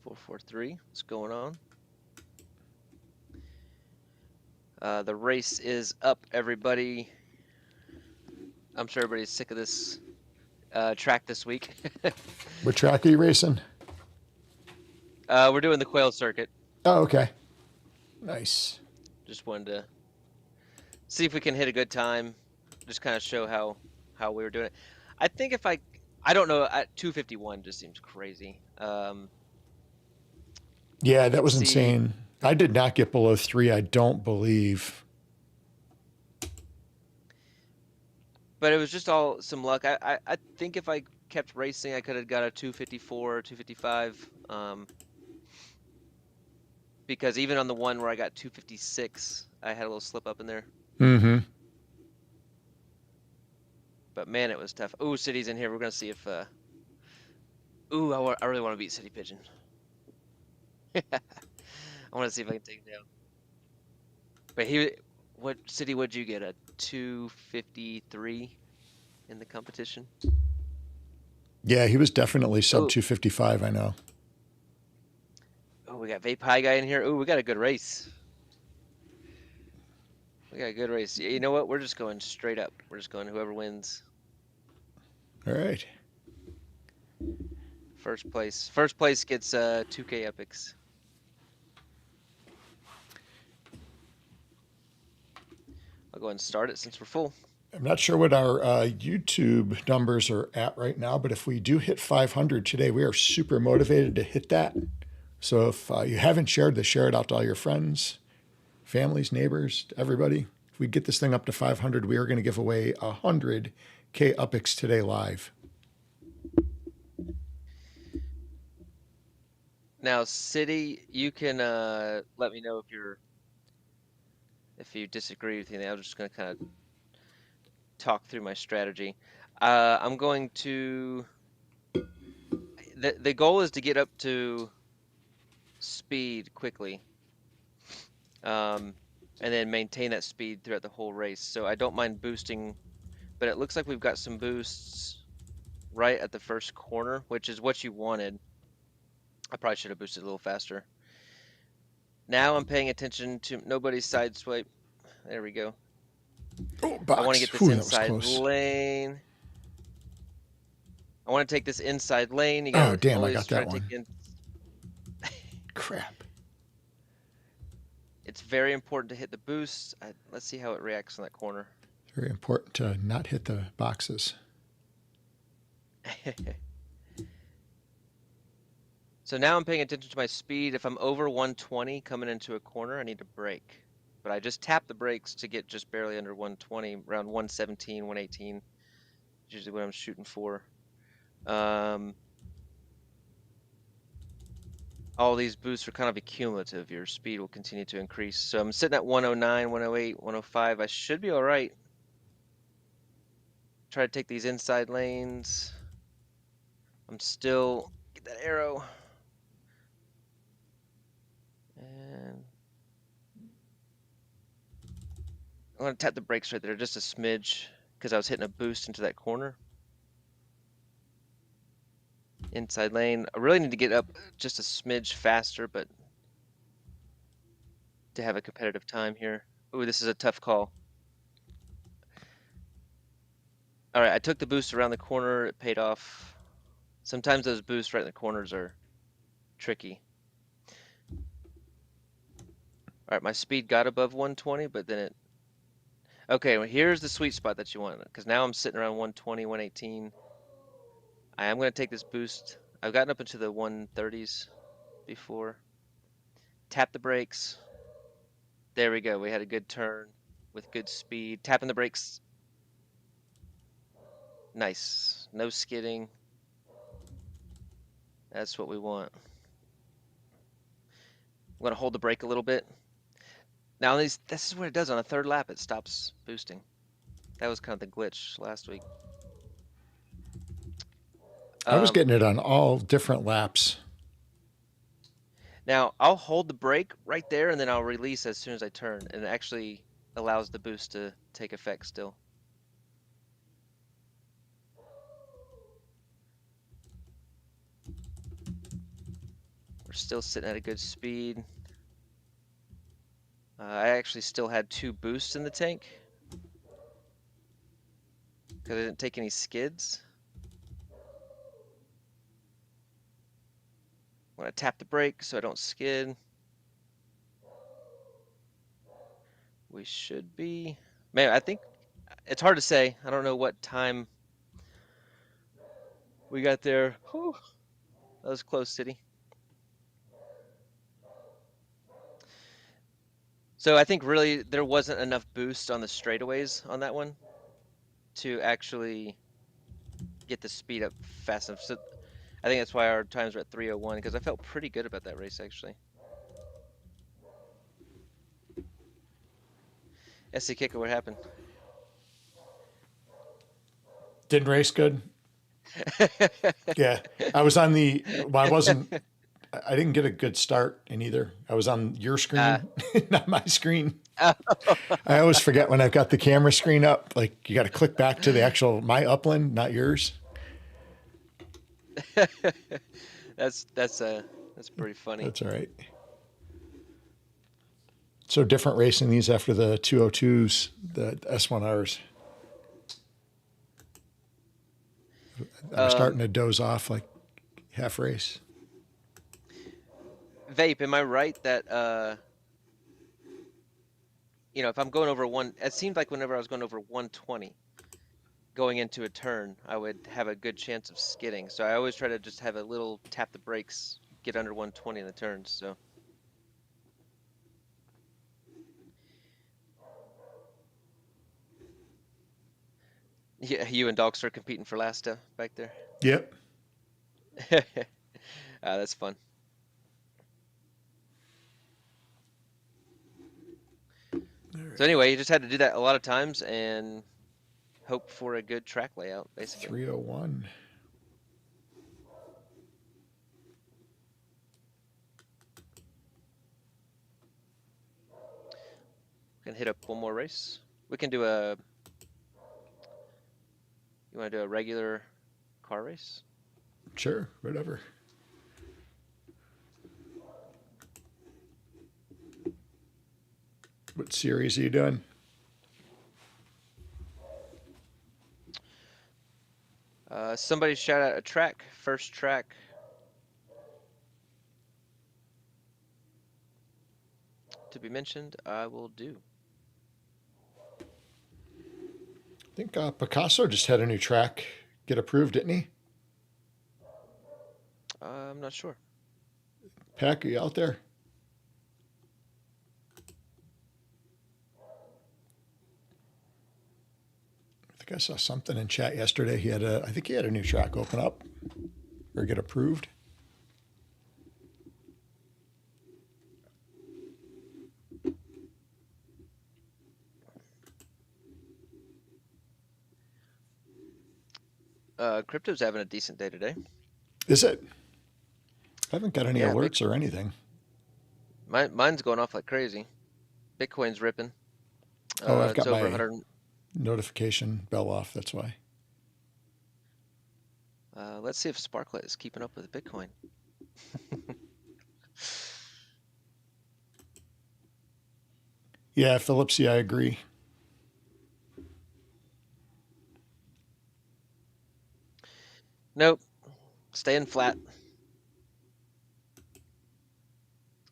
443. What's going on? The race is up, everybody. I'm sure everybody's sick of this track this week. What track are you racing? We're doing the Quail Circuit. Oh, okay. Nice. Just wanted to see if we can hit a good time. Just kind of show how we were doing it. I think if I don't know, at 251 just seems crazy. Yeah, that Let's was see. insane. I did not get below 3, I don't believe. But it was just all some luck. I think if I kept racing, I could have got a 254, 255. Because even on the one where I got 256, I had a little slip up in there. Mm-hmm. But man, it was tough. Ooh, City's in here. We're gonna see if. Ooh, I really want to beat City Pigeon. I want to see if I can take him down. But what City would you get? A 253 in the competition? Yeah, he was definitely sub Oh, 255, I know. oh, we got Vape High guy in here. Ooh, we got a good race. We got a good race. You know what? We're just going straight up. We're just going whoever wins. All right. First place. First place gets 2K epics. I'll go ahead and start it since we're full. I'm not sure what our YouTube numbers are at right now, but if we do hit 500 today, we are super motivated to hit that. So if you haven't shared this, share it out to all your friends, families, neighbors, everybody. If we get this thing up to 500, we are going to give away 100K Upix today live. Now, City, you can let me know if you disagree with anything. I'm just going to kind of talk through my strategy. I'm going to the goal is to get up to speed quickly, and then maintain that speed throughout the whole race. So I don't mind boosting, but it looks like we've got some boosts right at the first corner, which is what you wanted. I probably should have boosted a little faster. Now I'm paying attention to nobody's side swipe. There we go. Oh, I want to box. get this Whew, that was inside close. lane. I want to take this inside lane. You Oh, gotta damn, I always got try that to take one. in. Crap. It's very important to hit the boost. Let's see how it reacts on that corner. Very important to not hit the boxes. So now I'm paying attention to my speed. If I'm over 120 coming into a corner, I need to brake. But I just tap the brakes to get just barely under 120, around 117, 118. Usually what I'm shooting for. All these boosts are kind of accumulative. Your speed will continue to increase. So I'm sitting at 109, 108, 105. I should be all right. Try to take these inside lanes. I'm still, get that arrow. And I'm gonna tap the brakes right there, just a smidge, because I was hitting a boost into that corner. Inside lane. I really need to get up just a smidge faster, but to have a competitive time here. Ooh, this is a tough call. All right, I took the boost around the corner. It paid off. Sometimes those boosts right in the corners are tricky. All right, my speed got above 120, but then it... Okay, well, here's the sweet spot that you want, because now I'm sitting around 120, 118. I am going to take this boost. I've gotten up into the 130s before. Tap the brakes. There we go. We had a good turn with good speed. Tapping the brakes. Nice. No skidding. That's what we want. I'm going to hold the brake a little bit. Now, this is what it does on a third lap. It stops boosting. That was kind of the glitch last week. I was getting it on all different laps. Now, I'll hold the brake right there, and then I'll release as soon as I turn, and it actually allows the boost to take effect still. We're still sitting at a good speed. I actually still had 2 boosts in the tank because I didn't take any skids. I'm going to tap the brake so I don't skid. We should be Man, I think it's hard to say. I don't know what time we got there. Whew, that was close, City. So I think really there wasn't enough boost on the straightaways on that one to actually get the speed up fast enough. So I think that's why our times were at 3:01 because I felt pretty good about that race actually. SC Kicker, what happened? Didn't race good. Yeah, I was on the. Well, I didn't get a good start in either. I was on your screen, not my screen. I always forget when I've got the camera screen up. Like you got to click back to the actual my Upland, not yours. That's pretty funny. That's all right. So different racing these after the 202s, the S1Rs. I was starting to doze off like half race. Vape, am I right that if I'm going over it seemed like whenever I was going over 120 going into a turn, I would have a good chance of skidding. So I always try to just have a little tap the brakes, get under 120 in the turns. So yeah, you and Dogs are competing for last back there. Yep. That's fun. Right. So anyway, you just had to do that a lot of times and hope for a good track layout, basically. 301. Can hit up one more race. We can do you want to do a regular car race? Sure, whatever. What series are you doing? Somebody shout out a track, first track. To be mentioned, I will do. I think Picasso just had a new track get approved, didn't he? I'm not sure. Pack, are you out there? I think I saw something in chat yesterday. I think he had a new track open up or get approved. Crypto's having a decent day today. Is it? I haven't got any alerts or anything. Mine's going off like crazy. Bitcoin's ripping. I've got my notification bell off. That's why. Let's see if Sparklet is keeping up with Bitcoin. Yeah, Phillips, I agree. Nope. Staying flat.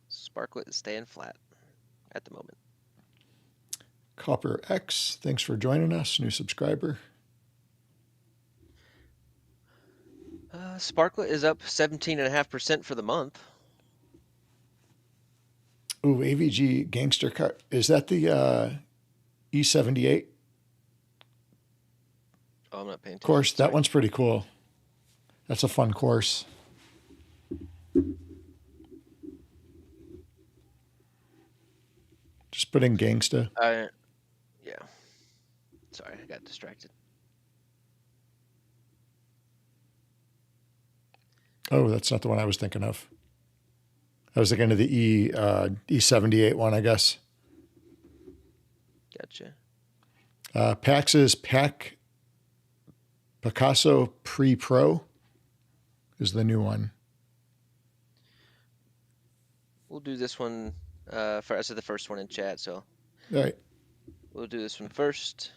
Sparklet is staying flat at the moment. Copper X, thanks for joining us. New subscriber. Sparklet is up 17.5% for the month. Ooh, AVG Gangster Car. Is that the E78? Oh, I'm not paying attention. Course, that one's pretty cool. That's a fun course. Just put in Gangsta. Yeah. Sorry, I got distracted. Oh, that's not the one I was thinking of. I was thinking of the E78 one, I guess. Gotcha. Pax's Picasso Pre-Pro is the new one. We'll do this one first. So the first one in chat. So all right. We'll do this one first.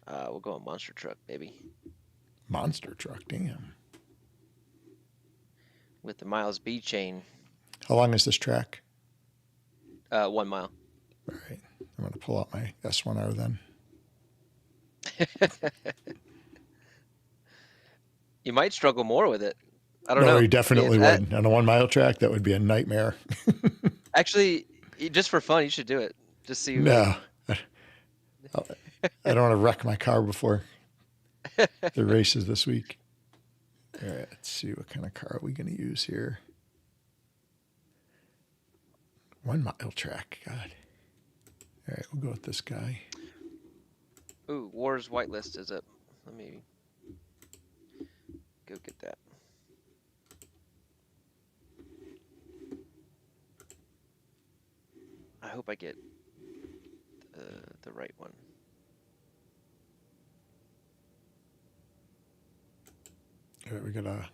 We'll go on Monster Truck, baby. Monster Truck, damn. With the Miles B chain. How long is this track? 1 mile. All right. I'm going to pull out my S1R then. You might struggle more with it. I don't No, know. you definitely would. On a 1 mile track, that would be a nightmare. Actually, just for fun, you should do it. Just see. No, I don't want to wreck my car before the races this week. All right, let's see, what kind of car are we going to use here? 1 mile track, God. All right, we'll go with this guy. Ooh, War's whitelist is up. Let me go get that. I hope I get the right one. All right, we got an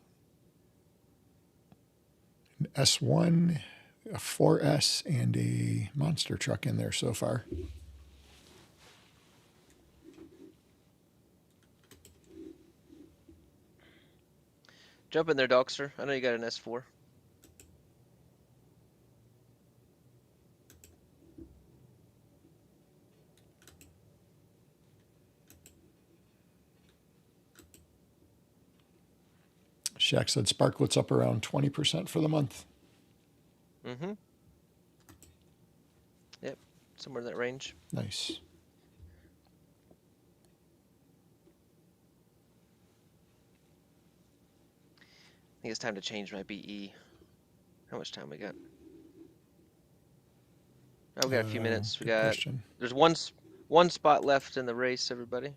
S1, a 4S, and a monster truck in there so far. Jump in there, Docster. I know you got an S4. Shaq said Sparklet's up around 20% for the month. Mm-hmm. Yep, somewhere in that range. Nice. I think it's time to change my BE. How much time we got? Oh, we got a few minutes. We got. Question. There's one spot left in the race, everybody.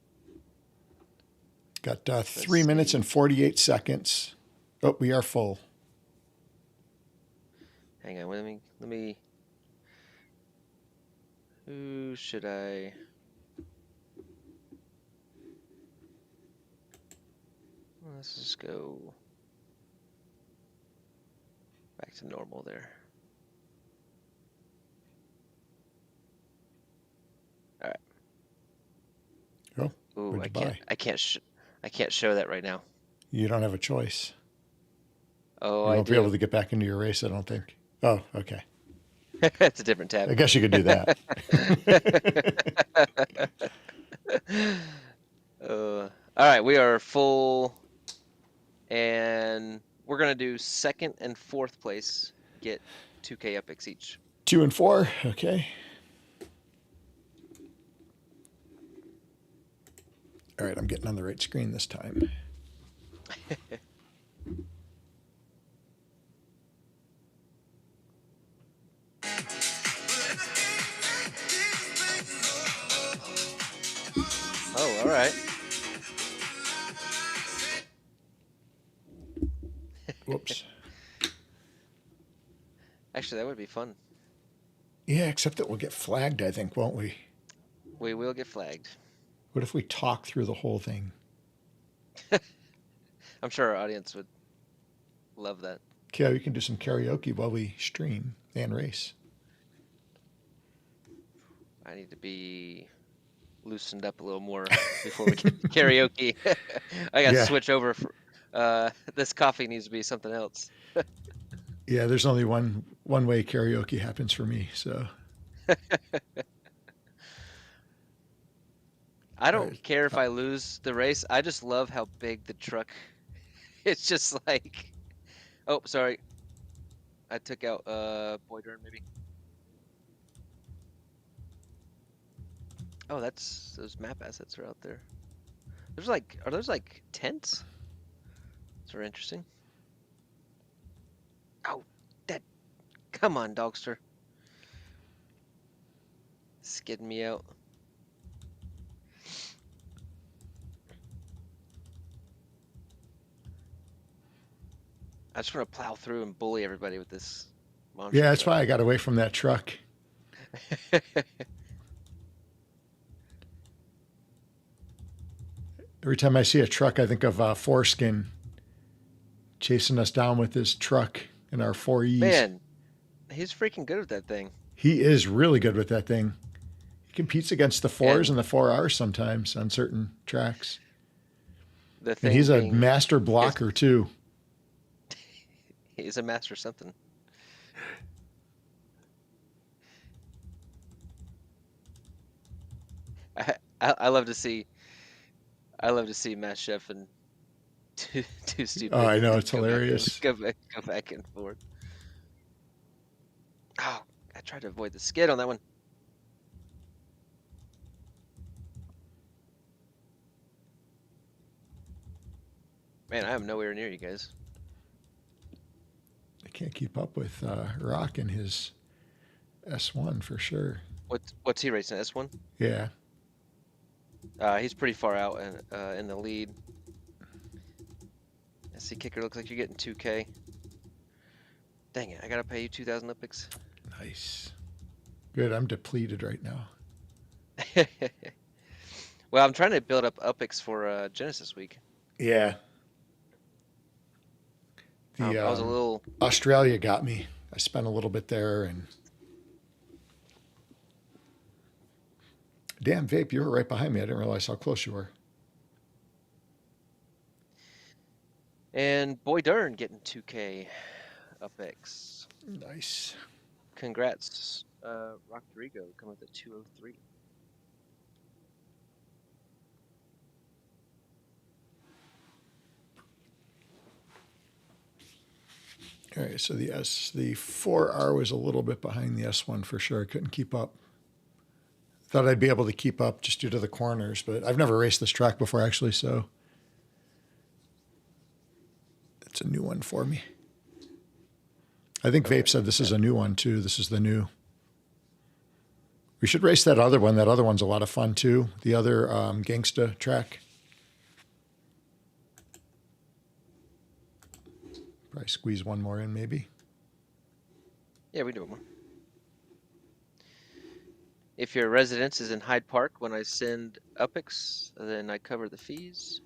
Got 3 minutes and 48 seconds. Oh, we are full. Hang on, let me. Who should I? Let's just go back to normal there. All right. Oh, ooh, I can't show that right now. You don't have a choice. Oh, you won't be able to get back into your race, I don't think. Oh, okay. It's a different tab. I guess you could do that. All right, we are full, and we're gonna do second and fourth place. Get 2K epics each. 2 and 4, okay. All right, I'm getting on the right screen this time. Oh, all right. Whoops. Actually, that would be fun. Yeah, except that we'll get flagged, I think, won't we? We will get flagged. What if we talk through the whole thing? I'm sure our audience would love that. Kale, you can do some karaoke while we stream and race. I need to be loosened up a little more before we get to karaoke. I got to switch over. This coffee needs to be something else. Yeah, there's only one way karaoke happens for me, so. I don't care if I lose the race. I just love how big the truck. It's just like, oh, sorry, I took out Boydern maybe. Oh, that's those map assets are out there. There's like, are those like tents? Those are interesting. Oh, that! Come on, Dogster. Skidding me out. I just want to plow through and bully everybody with this monster. Yeah, that's why I got away from that truck. Every time I see a truck, I think of Foreskin chasing us down with his truck in our 4Es. Man, he's freaking good with that thing. He is really good with that thing. He competes against the 4s and the 4Rs sometimes on certain tracks. And he's a master blocker, too. He's a master something. I love to see Mass Chef and too Oh, stupid I know, to it's hilarious. go back and forth. Oh, I tried to avoid the skid on that one. Man, I am nowhere near you guys. I can't keep up with Rock and his S1 for sure. What's he racing? S1? Yeah. He's pretty far out in the lead. SC Kicker looks like you're getting 2K. Dang it, I gotta pay you 2,000 Olympics. Nice. Good, I'm depleted right now. Well, I'm trying to build up Upix for Genesis week. Yeah. I The was a little... Australia got me. I spent a little bit there, and damn, Vape, you were right behind me. I didn't realize how close you were. And Boy Dern getting 2K Upix. Nice. Congrats, Rodrigo coming with a 203. All right, so the 4R was a little bit behind the S1 for sure. I couldn't keep up. Thought I'd be able to keep up just due to the corners, but I've never raced this track before actually, so it's a new one for me. I think Vape said this is a new one too. This is the new. We should race that other one. That other one's a lot of fun too. The other Gangsta track. Probably squeeze one more in, maybe. Yeah, we do one more. If your residence is in Hyde Park, when I send Upix, then I cover the fees.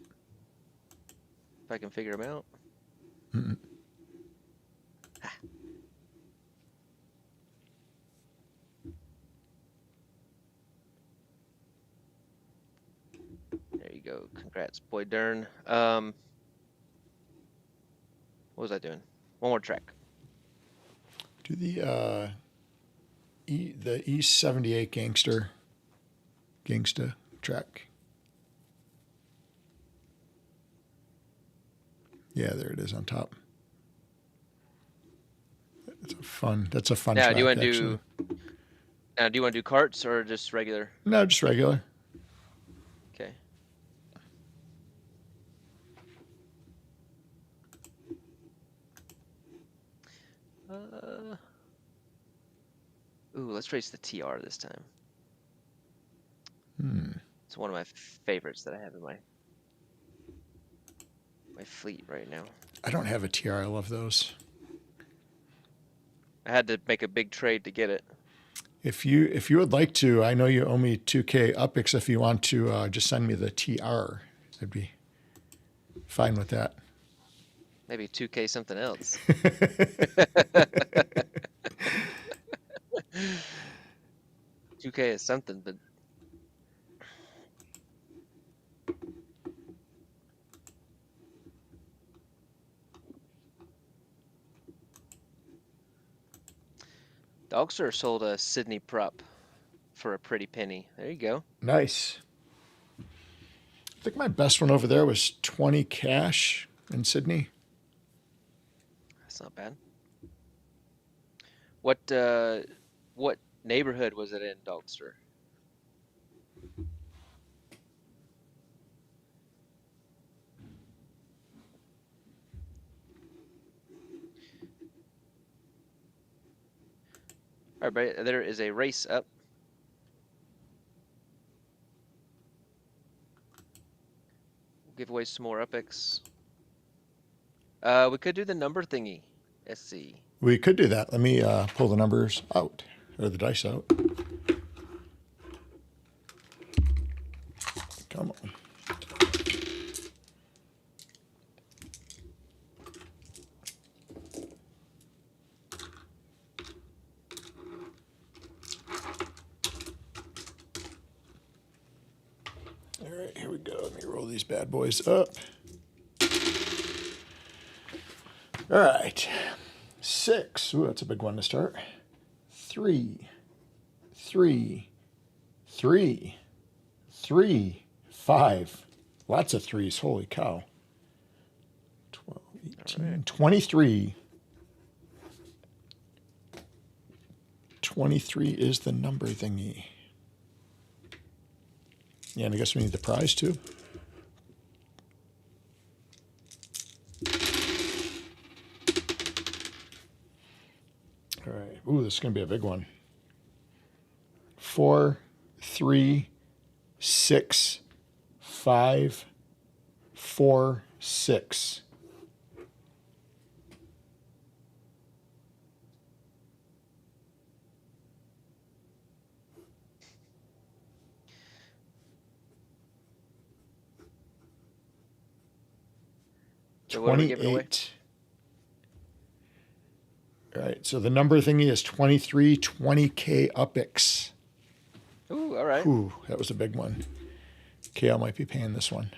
If I can figure them out. Mm-mm. There you go. Congrats, Boy Dern. What was I doing? One more track. Do the E78 Gangsta track. Yeah, there it is on top. That's a fun Now, track, do you want actually. to do carts or just regular? No, just regular. Okay. Ooh, let's race the TR this time. It's one of my favorites that I have in my fleet right now. I don't have a TR. I love those. I had to make a big trade to get it. If you would like to, I know you owe me 2K Upix. If you want to just send me the TR, I'd be fine with that. Maybe 2K something else. 2K is something, but Dogster sold a Sydney prop for a pretty penny. There you go. Nice. I think my best one over there was 20 cash in Sydney. That's not bad. What neighborhood was it in, Dogster? All right, but there is a race up. We'll give away some more Upix. We could do the number thingy. SC. We could do that. Let me pull the numbers out, or the dice out. Come on. All right, here we go. Let me roll these bad boys up. All right. 6. Ooh, that's a big one to start. 3, 3, 3, 3, 5. Lots of threes. Holy cow. 12, 18, 23. 23 is the number thingy. Yeah, and I guess we need the prize too. All right. Ooh, this is going to be a big one. 4, 3, 6, 5, 4, 6. So what are we giving away? 28. All right, so the number thingy is 23, 20K UPX. Ooh, all right. Ooh, that was a big one. Kale might be paying this one.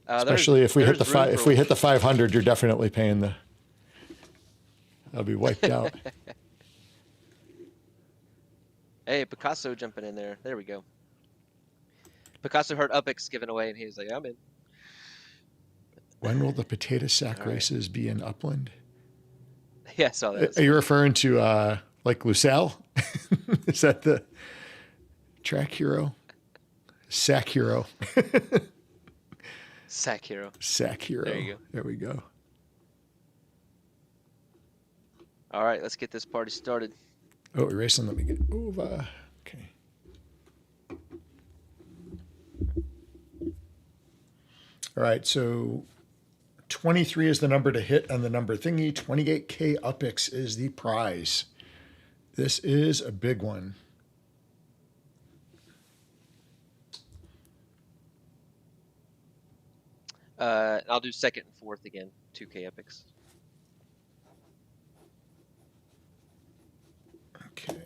Especially if we hit the if we hit the 500, you're definitely paying the. I'll be wiped out. Hey, Picasso jumping in there. There we go. Picasso heard UPX given away, and he was like, I'm in. When will the potato sack races be in Upland? Yeah, I saw that. Are you referring to like Lucelle? Is that the track hero? Sack hero. Sack hero. Sack hero. There you go. There we go. All right, let's get this party started. Oh, erasing. Let me get over. Okay. All right, so 23 is the number to hit on the number thingy. 28K UPX is the prize. This is a big one. I'll do second and fourth again. 2K UPX. Okay.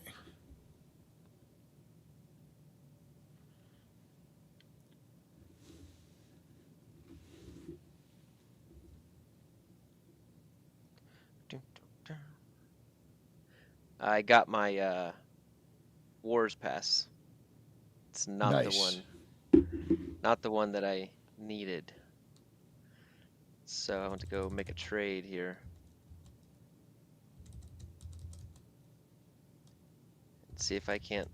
I got my Wars pass. It's not Nice. the one. Not the one that I needed. So I want to go make a trade here. See if I can't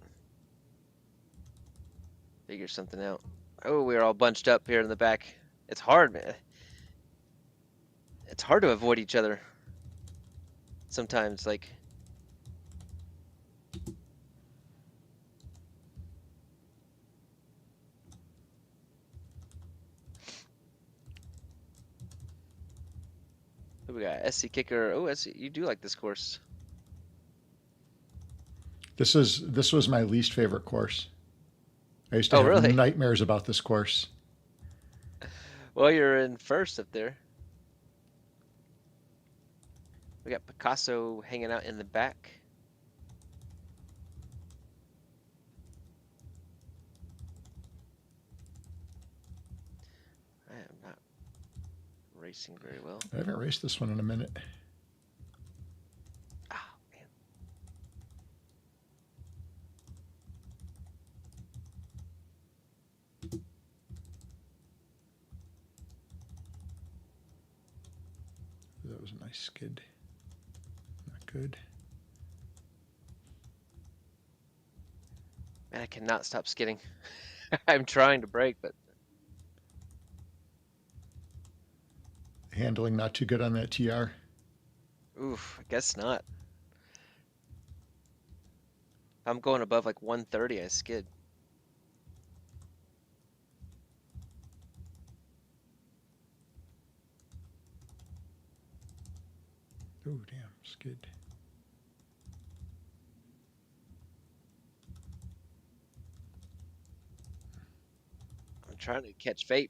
figure something out. Oh, we're all bunched up here in the back. It's hard, man. It's hard to avoid each other. Sometimes, like. Who we got? SC Kicker. Oh, SC, you do like this course. This was my least favorite course. I used to have really? nightmares about this course. Well, you're in first up there. We got Picasso hanging out in the back. I am not racing very well. I haven't raced this one in a minute. Oh, man. That was a nice skid. Not good. Man, I cannot stop skidding. I'm trying to brake, but Handling not too good on that TR. oof, I guess not. I'm going above like 130, I skid. Oh, damn, skid. I'm trying to catch vape.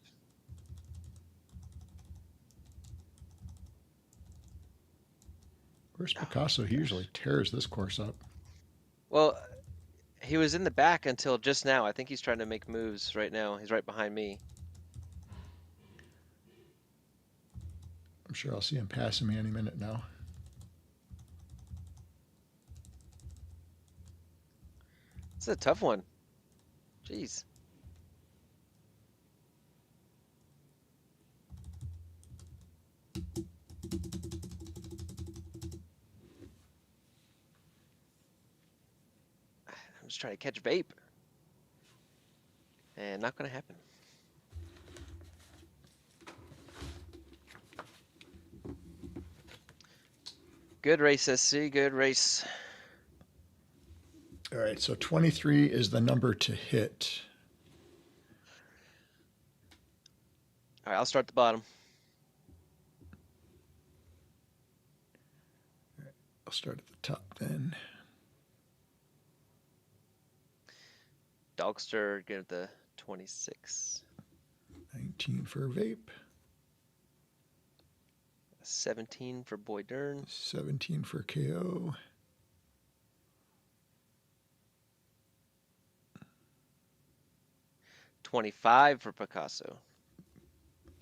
Where's Picasso? He usually tears this course up. Well, he was in the back until just now. I think he's trying to make moves right now. He's right behind me. I'm sure I'll see him passing me any minute now. It's a tough one. Jeez. I'm just trying to catch vape. And not gonna happen. Good race, SC. Good race. All right, so 23 is the number to hit. All right, I'll start at the bottom. I'll start at the top then. Dogster, give the 26. 19 for vape. 17 for Boy Dern. 17 for KO. $25 for Picasso.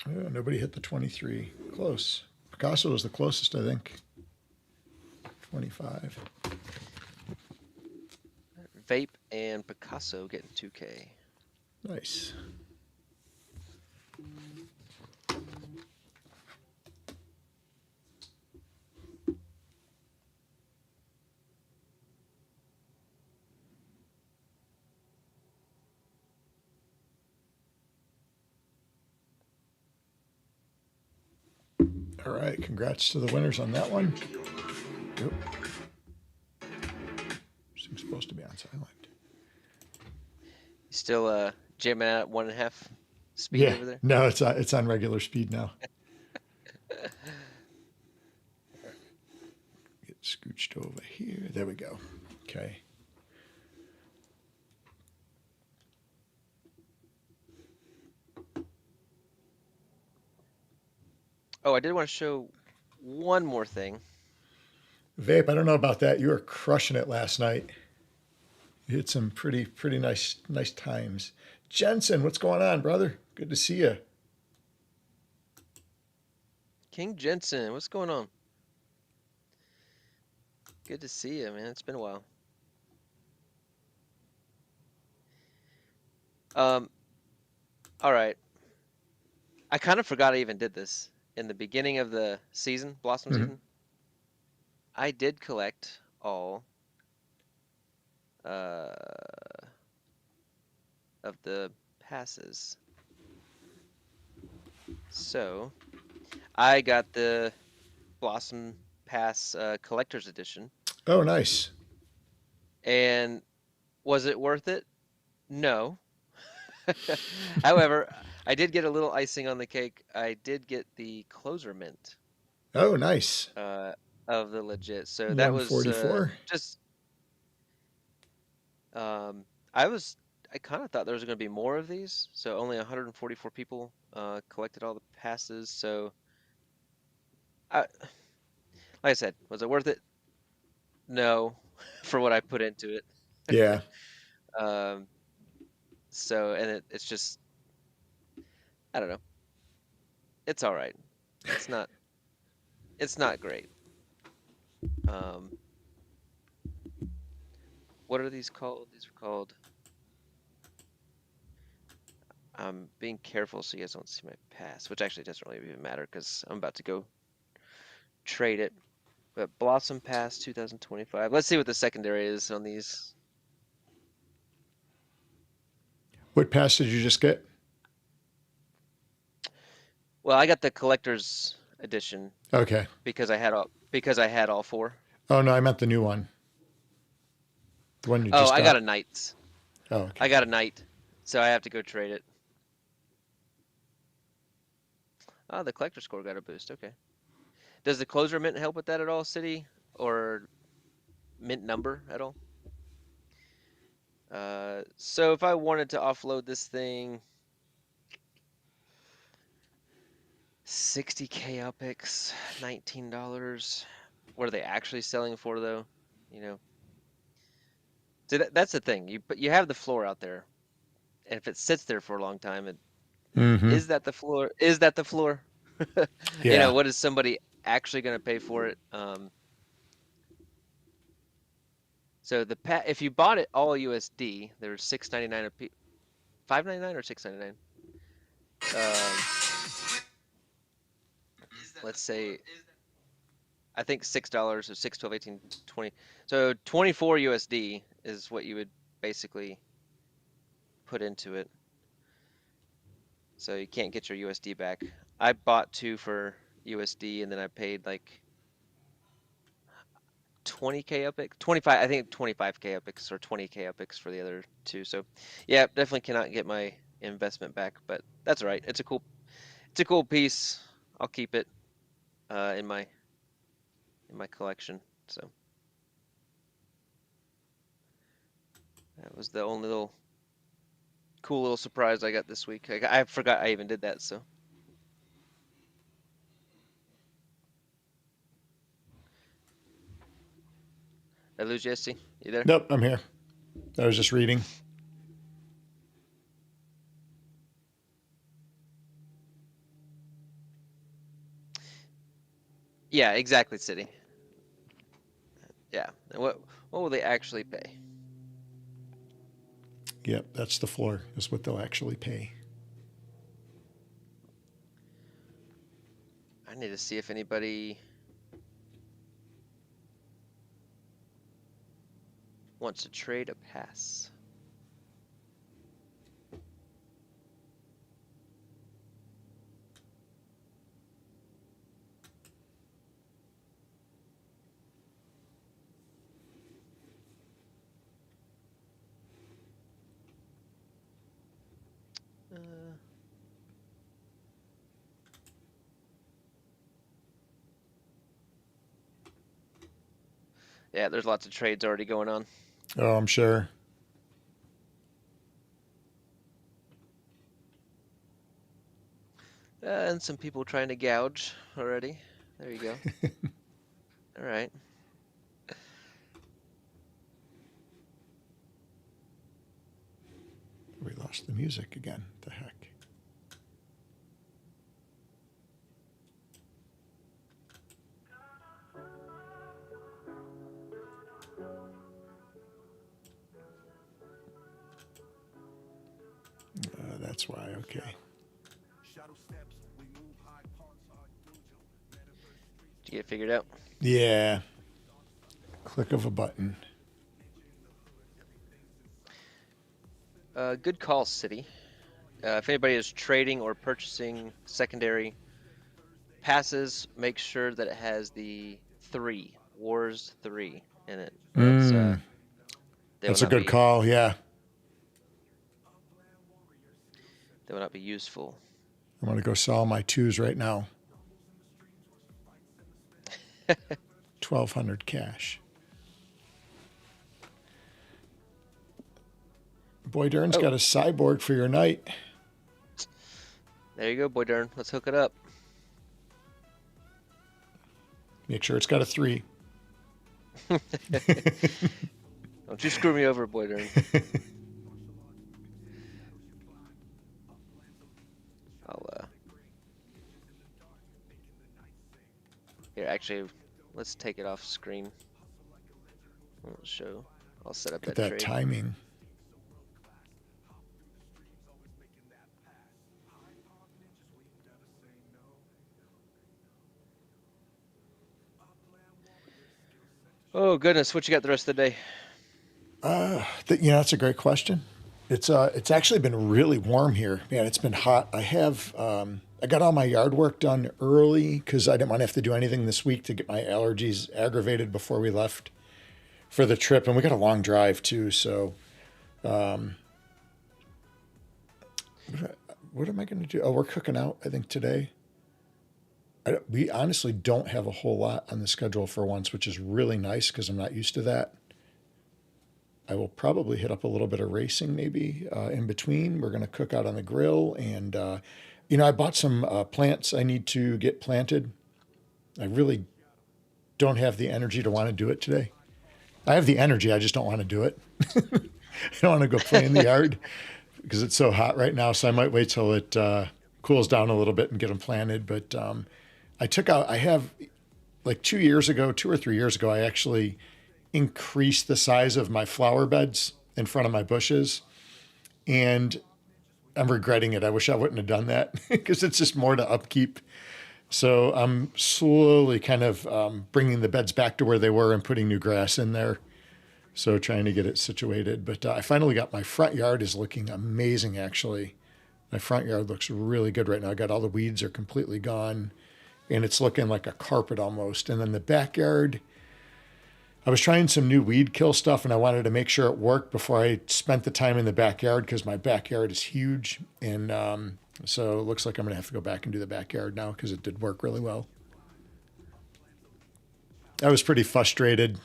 Oh, nobody hit the 23. Close. Picasso was the closest, I think. 25. Vape and Picasso getting 2K. Nice. All right, congrats to the winners on that one. Yep. This thing's supposed to be on silent. You still jamming out at 1.5 speed over there? No, it's on regular speed now. Get scooched over here. There we go. Okay. Oh, I did want to show one more thing. Vape, I don't know about that. You were crushing it last night. You hit some pretty nice times. Jensen, what's going on, brother? Good to see you. King Jensen, what's going on? Good to see you, man. It's been a while. All right. I kind of forgot I even did this in the beginning of the season, Blossom season. I did collect all of the passes. So I got the Blossom Pass Collector's Edition. Oh, nice. And was it worth it? No. However, I did get a little icing on the cake. I did get the closer mint. Oh, nice. Of the legit. So that was 144. Just I kind of thought there was going to be more of these. So only 144 people collected all the passes. So like I said, was it worth it? No, for what I put into it. Yeah. So it's just, I don't know. It's all right. It's not great. What are these called? These are called, I'm being careful so you guys don't see my pass, which actually doesn't really even matter because I'm about to go trade it. But Blossom Pass 2025. Let's see what the secondary is on these. What pass did you just get? Well, I got the collector's edition. Okay. Because I had all four. Oh no, I meant the new one. The one you just I got a knight. Oh, okay. I got a knight, so I have to go trade it. Oh, the collector score got a boost. Okay. Does the closer mint help with that at all, City? Or mint number at all? So if I wanted to offload this thing, 60K Upix, $19. What are they actually selling for though? You know. So that's the thing. You have the floor out there, and if it sits there for a long time, is that the floor? Is that the floor? Yeah. You know, what is somebody actually going to pay for it? So if you bought it all USD, there was $6.99 a piece, $5.99 or $6.99. Let's say, I think $6 or 6, 12, 18, 20. So 24 USD is what you would basically put into it. So you can't get your USD back. I bought 2 for USD and then I paid like 20K Epic, 25, I think 25K Epics or 20K Epics for the other 2. So yeah, definitely cannot get my investment back, but that's all right. It's a cool piece. I'll keep it in my collection. So that was the only cool little surprise I got this week. I forgot I even did that. So did I lose Jesse? You there? Nope, I'm here. I was just reading. Yeah, exactly, City. Yeah. And what will they actually pay? Yep, that's the floor, is what they'll actually pay. I need to see if anybody wants to trade a pass. Yeah, there's lots of trades already going on. Oh, I'm sure. And some people trying to gouge already. There you go. All right. We lost the music again. The heck. That's why. Okay. Did you get it figured out? Yeah. Click of a button. Good call, City. If anybody is trading or purchasing secondary passes, make sure that it has the 3, Wars 3 in it. Or else, That's a good call, yeah. They will not be useful. I'm going to go sell my 2s right now. 1,200 cash. Boy Dern's got a cyborg for your night. There you go, Boy Dern. Let's hook it up. Make sure it's got a 3. Don't you screw me over, Boy Dern. Here, actually, let's take it off screen. I'll set up Get that that trade. timing. Oh goodness, what you got the rest of the day? That's a great question. It's actually been really warm here. Man, it's been hot. I got all my yard work done early because I didn't want to have to do anything this week to get my allergies aggravated before we left for the trip. And we got a long drive too. So, what am I going to do? Oh, we're cooking out, I think, today. We honestly don't have a whole lot on the schedule for once, which is really nice because I'm not used to that. I will probably hit up a little bit of racing maybe in between. We're going to cook out on the grill. And, I bought some plants I need to get planted. I really don't have the energy to want to do it today. I have the energy. I just don't want to do it. I don't want to go play in the yard because it's so hot right now. So I might wait till it cools down a little bit and get them planted. But I have like 2 or 3 years ago, I actually increase the size of my flower beds in front of my bushes. And I'm regretting it. I wish I wouldn't have done that because it's just more to upkeep. So I'm slowly kind of bringing the beds back to where they were and putting new grass in there. So trying to get it situated. But I finally got my front yard is looking amazing, actually. My front yard looks really good right now. I got all the weeds are completely gone and it's looking like a carpet almost. And then the backyard, I was trying some new weed kill stuff and I wanted to make sure it worked before I spent the time in the backyard because my backyard is huge. And so it looks like I'm going to have to go back and do the backyard now because it did work really well. I was pretty frustrated.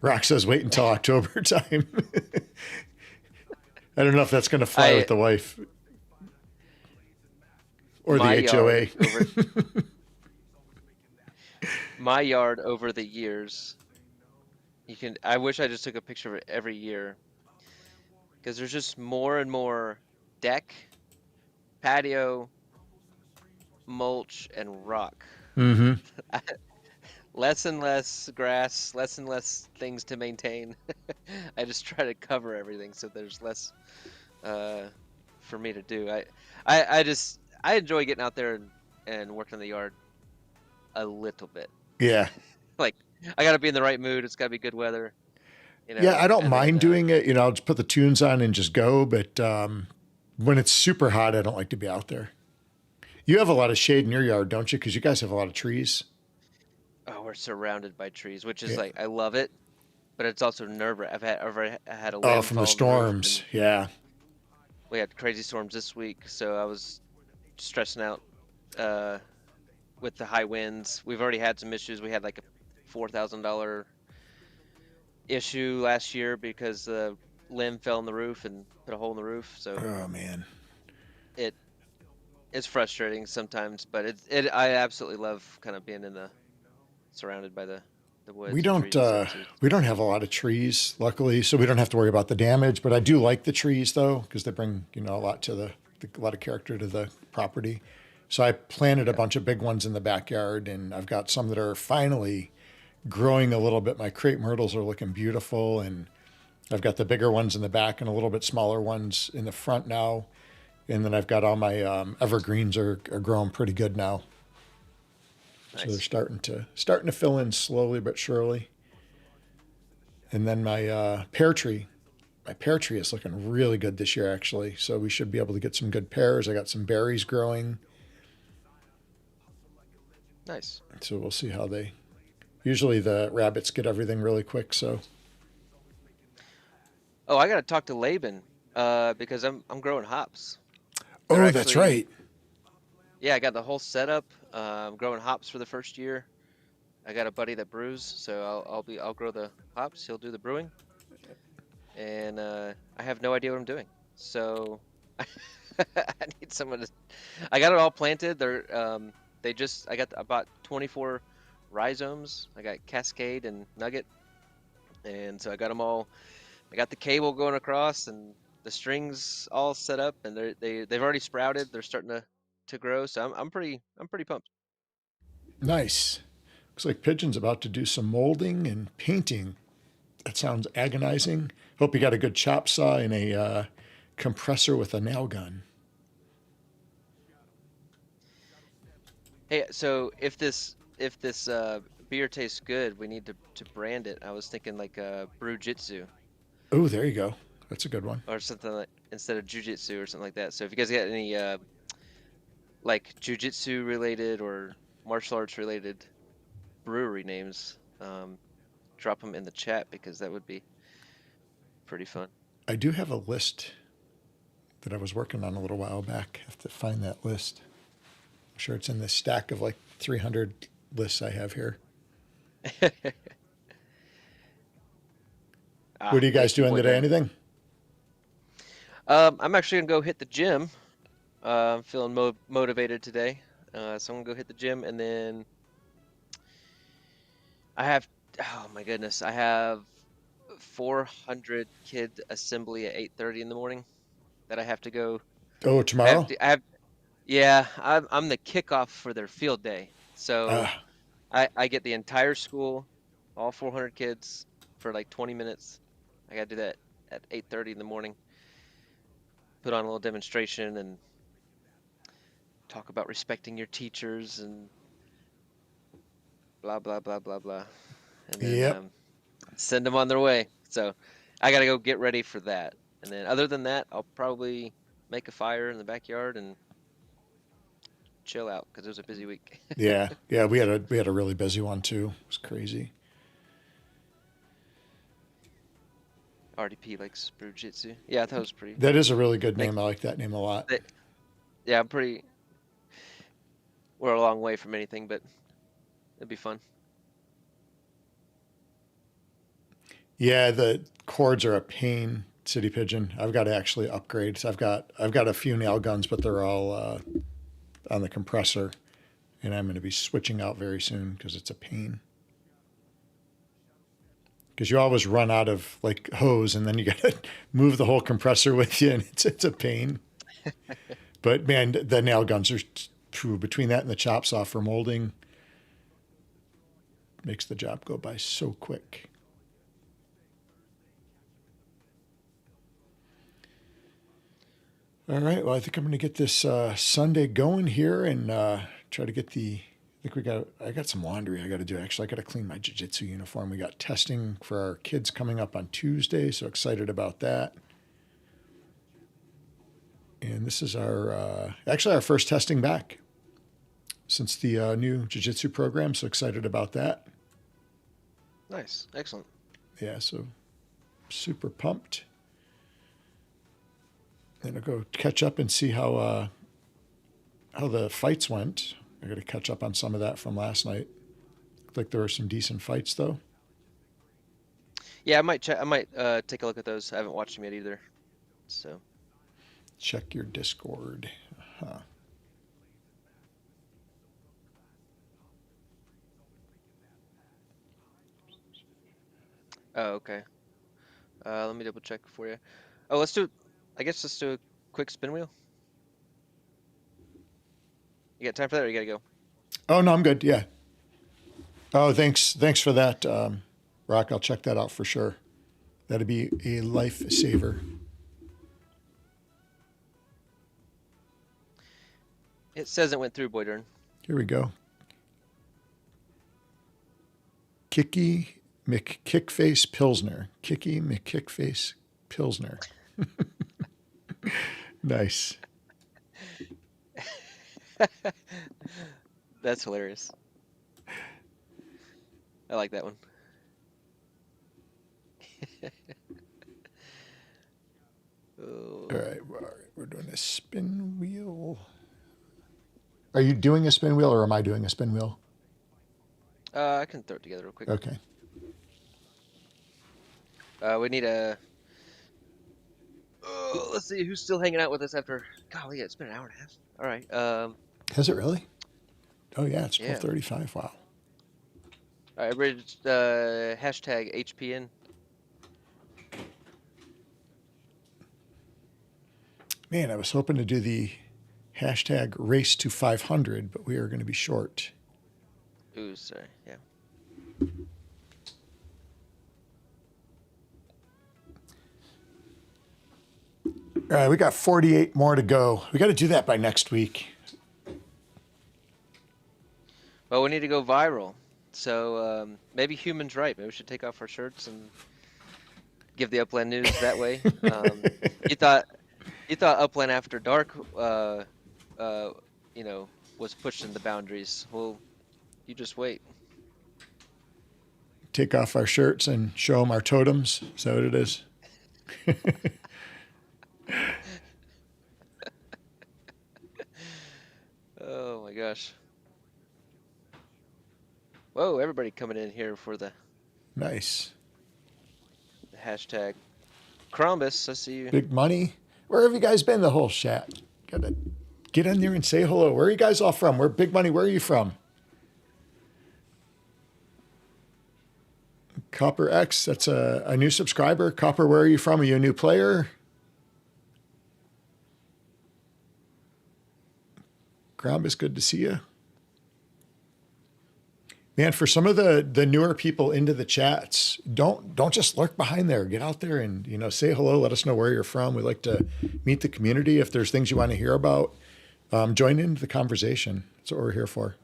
Rock says wait until October time. I don't know if that's going to fly with the wife or the HOA. My yard over the years, I wish I just took a picture of it every year because there's just more and more deck, patio, mulch, and rock. Mm-hmm. Less and less grass, less and less things to maintain. I just try to cover everything so there's less for me to do. I enjoy getting out there and working in the yard a little bit. Yeah. Like I gotta be in the right mood. It's gotta be good weather. Yeah, I don't mind doing it. I'll just put the tunes on and just go. But when it's super hot, I don't like to be out there. You have a lot of shade in your yard, don't you? Because you guys have a lot of trees. Oh, we're surrounded by trees, which is like I love it, but it's also nerve-wracking. I had a limb from the storms. Yeah. We had crazy storms this week, so I was stressing out with the high winds. We've already had some issues. We had like a $4,000 issue last year because the limb fell on the roof and put a hole in the roof. So oh man, it's frustrating sometimes, but I absolutely love kind of being surrounded by the woods. We don't have a lot of trees, luckily, so we don't have to worry about the damage. But I do like the trees though because they bring a lot to a lot of character to the property. So I planted a bunch of big ones in the backyard, and I've got some that are finally growing a little bit. My crepe myrtles are looking beautiful, and I've got the bigger ones in the back and a little bit smaller ones in the front now. And then I've got all my evergreens are growing pretty good now. Nice. So they're starting to fill in slowly but surely. And then my pear tree is looking really good this year, actually. So we should be able to get some good pears. I got some berries growing. Nice. So we'll see how usually the rabbits get everything really quick. So. Oh, I got to talk to Laban because I'm growing hops. That's right. Yeah, I got the whole setup. I'm growing hops for the first year. I got a buddy that brews, so I'll grow the hops. He'll do the brewing, and I have no idea what I'm doing. So I need someone to. I got it all planted. I got about 24 rhizomes. I got Cascade and Nugget, and so I got them all. I got the cable going across and the strings all set up, and they've already sprouted. They're starting to grow, so I'm pretty pumped. Nice. Looks like Pigeon's about to do some molding and painting. That sounds agonizing. Hope you got a good chop saw and a compressor with a nail gun. Hey, so if this beer tastes good, we need to brand it. I was thinking like Brew Jitsu. Oh, there you go. That's a good one. Or something like instead of jujitsu or something like that. So if you guys got any like jujitsu related or martial arts related brewery names, drop them in the chat because that would be pretty fun. I do have a list that I was working on a little while back. I have to find that list. I'm sure it's in this stack of like 300 lists I have here. What are you guys doing today? Anything? I'm actually gonna go hit the gym. I'm feeling motivated today, so I'm gonna go hit the gym, and then I have, oh my goodness, I have 400 kid assembly at 8:30 in the morning that I have to go. Oh, tomorrow? Yeah, I'm the kickoff for their field day, so I get the entire school, all 400 kids, for like 20 minutes. I got to do that at 8:30 in the morning. Put on a little demonstration and talk about respecting your teachers and blah, blah, blah, blah, blah. And then Yep. send them on their way. So I got to go get ready for that. And then other than that, I'll probably make a fire in the backyard and chill out because it was a busy week. Yeah. Yeah. We had a really busy one too. It was crazy. RDP likes Brujitsu. Yeah, I thought it was pretty. That is a really good name. I like that name a lot. Yeah, we're a long way from anything, but it'd be fun. Yeah, the cords are a pain, City Pigeon. I've got to actually upgrade. So I've got a few nail guns, but they're all on the compressor, and I'm going to be switching out very soon because it's a pain. Because you always run out of like hose, and then you got to move the whole compressor with you, and it's a pain. But man, the nail guns are between that and the chop saw for molding makes the job go by so quick. All right. Well, I think I'm going to get this Sunday going here and try to get I got some laundry I got to do. Actually, I got to clean my jiu-jitsu uniform. We got testing for our kids coming up on Tuesday, so excited about that. And this is actually our first testing back since the new jiu-jitsu program, so excited about that. Nice. Excellent. Yeah, so super pumped. And I'll go catch up and see how the fights went. I got to catch up on some of that from last night. Looked like there were some decent fights, though. Yeah, I might check. I might take a look at those. I haven't watched them yet either. So check your Discord. Huh. Oh, okay. Let me double check for you. Oh, let's do a quick spin wheel. You got time for that, or you gotta go? Oh no, I'm good. Yeah. Oh, thanks for that, Rock. I'll check that out for sure. That'd be a lifesaver. It says it went through, Boydern. Here we go. Kicky McKickface Pilsner. Kicky McKickface Pilsner. Nice. That's hilarious. I like that one. Oh. All right, we're doing a spin wheel. Are you doing a spin wheel or am I doing a spin wheel? I can throw it together real quick. Okay. We need a. Let's see who's still hanging out with us after. Golly, it's been an hour and a half. All right. Has it really? Oh yeah, it's Yeah. 12:35. Wow. All right, everybody, just, hashtag HPN. Man, I was hoping to do the hashtag race to 500, but we are going to be short. Ooh, sorry. Yeah. All right, we got 48 more to go. We got to do that by next week. Well, we need to go viral. So maybe Human's right. Maybe we should take off our shirts and give the Upland news that way. You thought Upland After Dark, was pushing the boundaries. Well, you just wait. Take off our shirts and show them our totems. Is that what it is? Oh my gosh. Whoa, everybody coming in here for the Nice. hashtag. Crumbus, I see you. Big money. Where have you guys been the whole chat? Gotta get in there and say hello. Where are you guys all from? Where Big Money, where are you from? Copper X, that's a new subscriber. Copper, where are you from? Are you a new player? Grumb, it's good to see you. Man, for some of the newer people into the chats, don't just lurk behind there. Get out there and, you know, say hello. Let us know where you're from. We like to meet the community. If there's things you want to hear about, join into the conversation. That's what we're here for.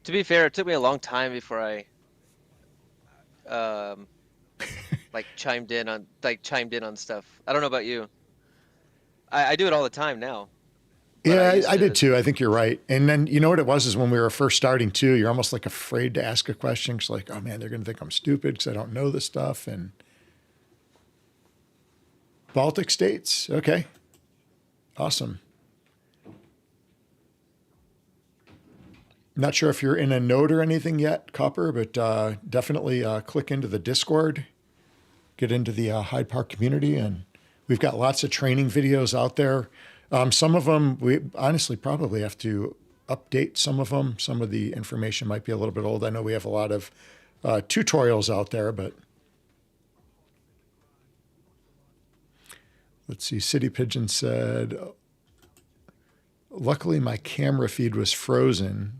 To be fair, it took me a long time before I like chimed in on stuff. I don't know about you. I do it all the time now. Yeah, I did too. I think you're right. And then you know what it was is when we were first starting too, you're almost like afraid to ask a question. It's like, oh man, they're going to think I'm stupid because I don't know this stuff. And Baltic states. Okay. Awesome. Not sure if you're in a node or anything yet, Copper, but definitely click into the Discord, get into the Hyde Park community, and we've got lots of training videos out there. Some of them, we honestly probably have to update some of them. Some of the information might be a little bit old. I know we have a lot of tutorials out there, but let's see. City Pigeon said, luckily my camera feed was frozen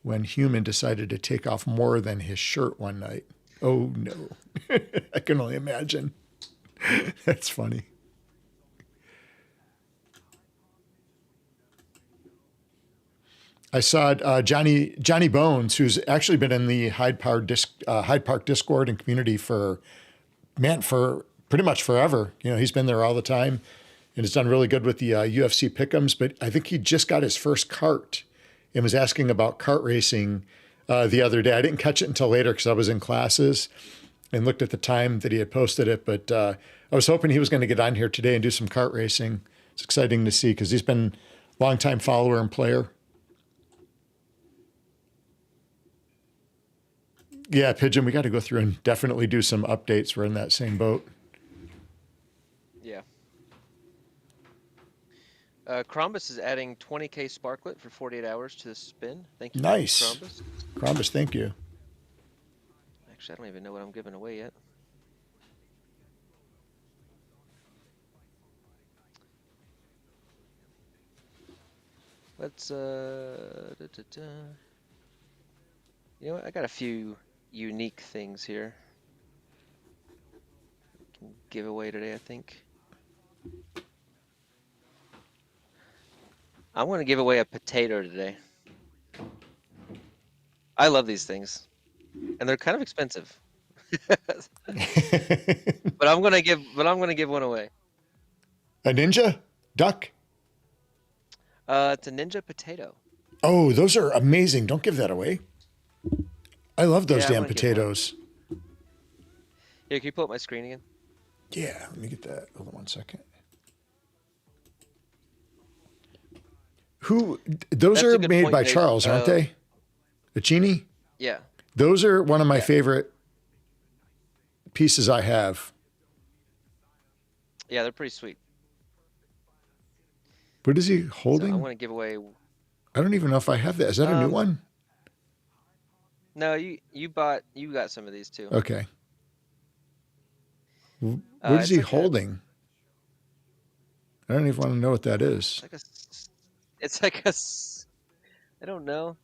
when Human decided to take off more than his shirt one night. Oh no, I can only imagine. That's funny. I saw Johnny Bones, who's actually been in the Hyde Park Discord and community for pretty much forever. You know, he's been there all the time and has done really good with the UFC pick'ems. But I think he just got his first cart and was asking about kart racing the other day. I didn't catch it until later because I was in classes and looked at the time that he had posted it. But I was hoping he was going to get on here today and do some kart racing. It's exciting to see because he's been a longtime follower and player. Yeah, Pigeon, we got to go through and definitely do some updates. We're in that same boat. Yeah. Crombus is adding 20K Sparklet for 48 hours to the spin. Thank you. Nice. Crombus. Crombus, thank you. Actually, I don't even know what I'm giving away yet. Let's, You know what? I got a few unique things here. Can give away today, I think. I'm going to give away a potato today. I love these things, and they're kind of expensive. but I'm going to give one away. A ninja duck? It's a ninja potato. Oh, those are amazing. Don't give that away. I love those damn potatoes. Yeah, can you pull up my screen again? Yeah, let me get that. Hold on one second. Those are made by Charles, aren't they? Accini? Yeah. Those are one of my favorite pieces I have. Yeah, they're pretty sweet. What is he holding? So I want to give away. I don't even know if I have that. Is that a new one? No, you got some of these too. Okay. What is he holding? I don't even want to know what that is. It's like a I don't know.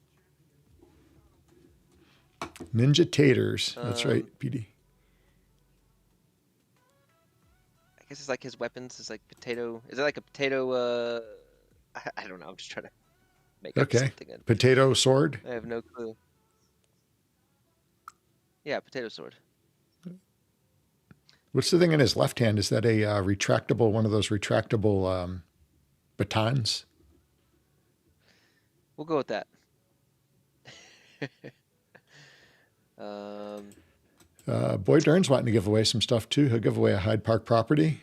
Ninja taters. That's right, PD. I guess it's like his weapons. It's like potato. Is it like a potato? I don't know. I'm just trying to make up something. Potato sword. I have no clue. Yeah, potato sword. What's the thing in his left hand? Is that a retractable, one of those retractable batons? We'll go with that. Boy Dern's wanting to give away some stuff too. He'll give away a Hyde Park property.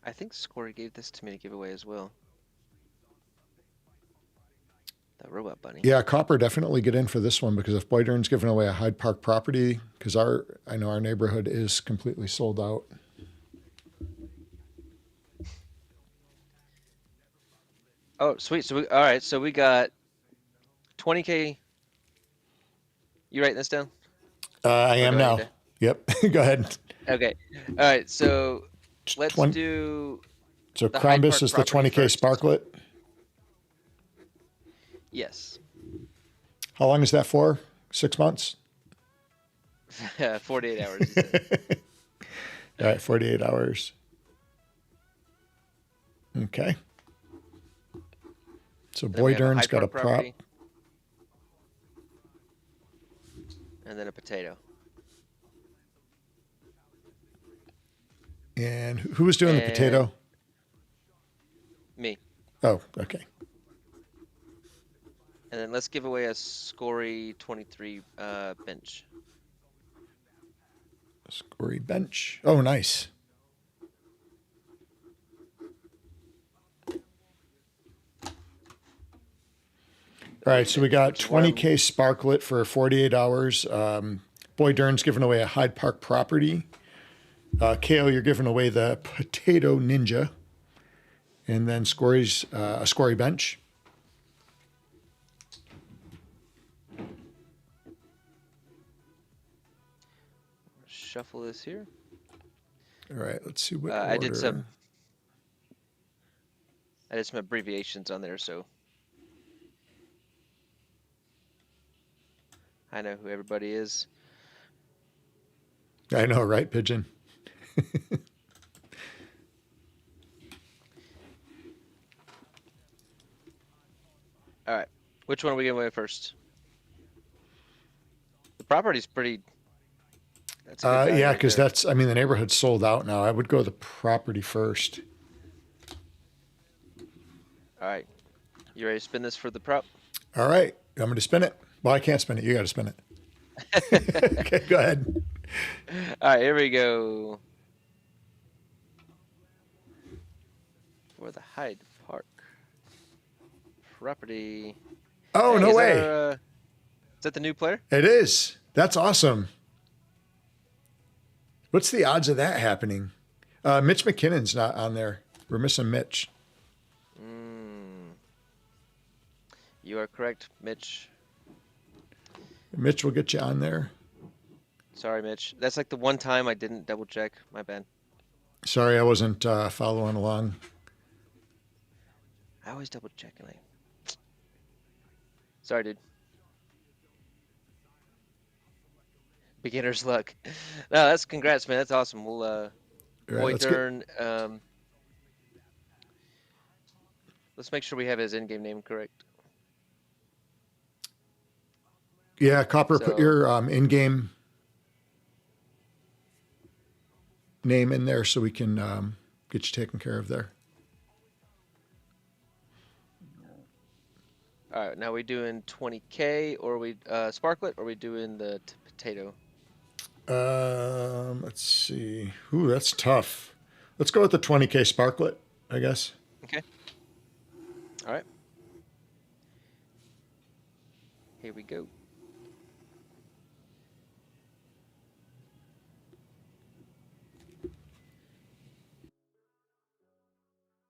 I think Scory gave this to me to give away as well. That robot bunny. Yeah, Copper, definitely get in for this one because if Boy Dern's giving away a Hyde Park property, because I know our neighborhood is completely sold out. Oh, sweet. So all right. So we got 20K. You writing this down? I am now. Yep. Go ahead. Okay. All right. So let's do. So Crombus is the 20K Sparklet. Yes. How long is that for? 6 months? 48 hours. He said. All right, 48 hours. Okay. So Then we Boy have a Dern's Hyde got a Park prop. property. And then a potato. And who was doing the And potato? me. Oh, okay. And then let's give away a Scory 23 bench. Scory bench. Oh, nice. All right, so we got 20K Sparklet for 48 hours. Boy Dern's giving away a Hyde Park property. Kale, you're giving away the Potato Ninja. And then Scory's a Scory bench. Shuffle this here. All right, let's see what I did order. some abbreviations on there, so I know who everybody is. I know, right, Pigeon? All right. Which one are we giving away first? The property's pretty. That's a good value Yeah, right because there. that's, I mean, the neighborhood's sold out now. I would go the property first. All right. You ready to spin this for the prop? All right, I'm going to spin it. Well, I can't spin it. You got to spin it. Okay, go ahead. All right, here we go. For the Hyde Park property. Oh, Hey, no is way. is that the new player? It is. That's awesome. What's the odds of that happening? Mitch McKinnon's not on there. We're missing Mitch. You are correct, Mitch. Mitch will get you on there. Sorry, Mitch. That's like the one time I didn't double check. My bad. Sorry, I wasn't following along. I always double check and Sorry, dude. Beginner's luck. No, that's congrats, man. That's awesome. We'll All right, Boy let's Dern. Let's make sure we have his in-game name correct. Yeah, Copper, put So- your in-game name in there so we can get you taken care of there. All right, now we doing 20K or we Sparklet or we doing the potato? Let's see. Ooh, that's tough. Let's go with the 20K Sparklet, I guess. Okay. All right. Here we go.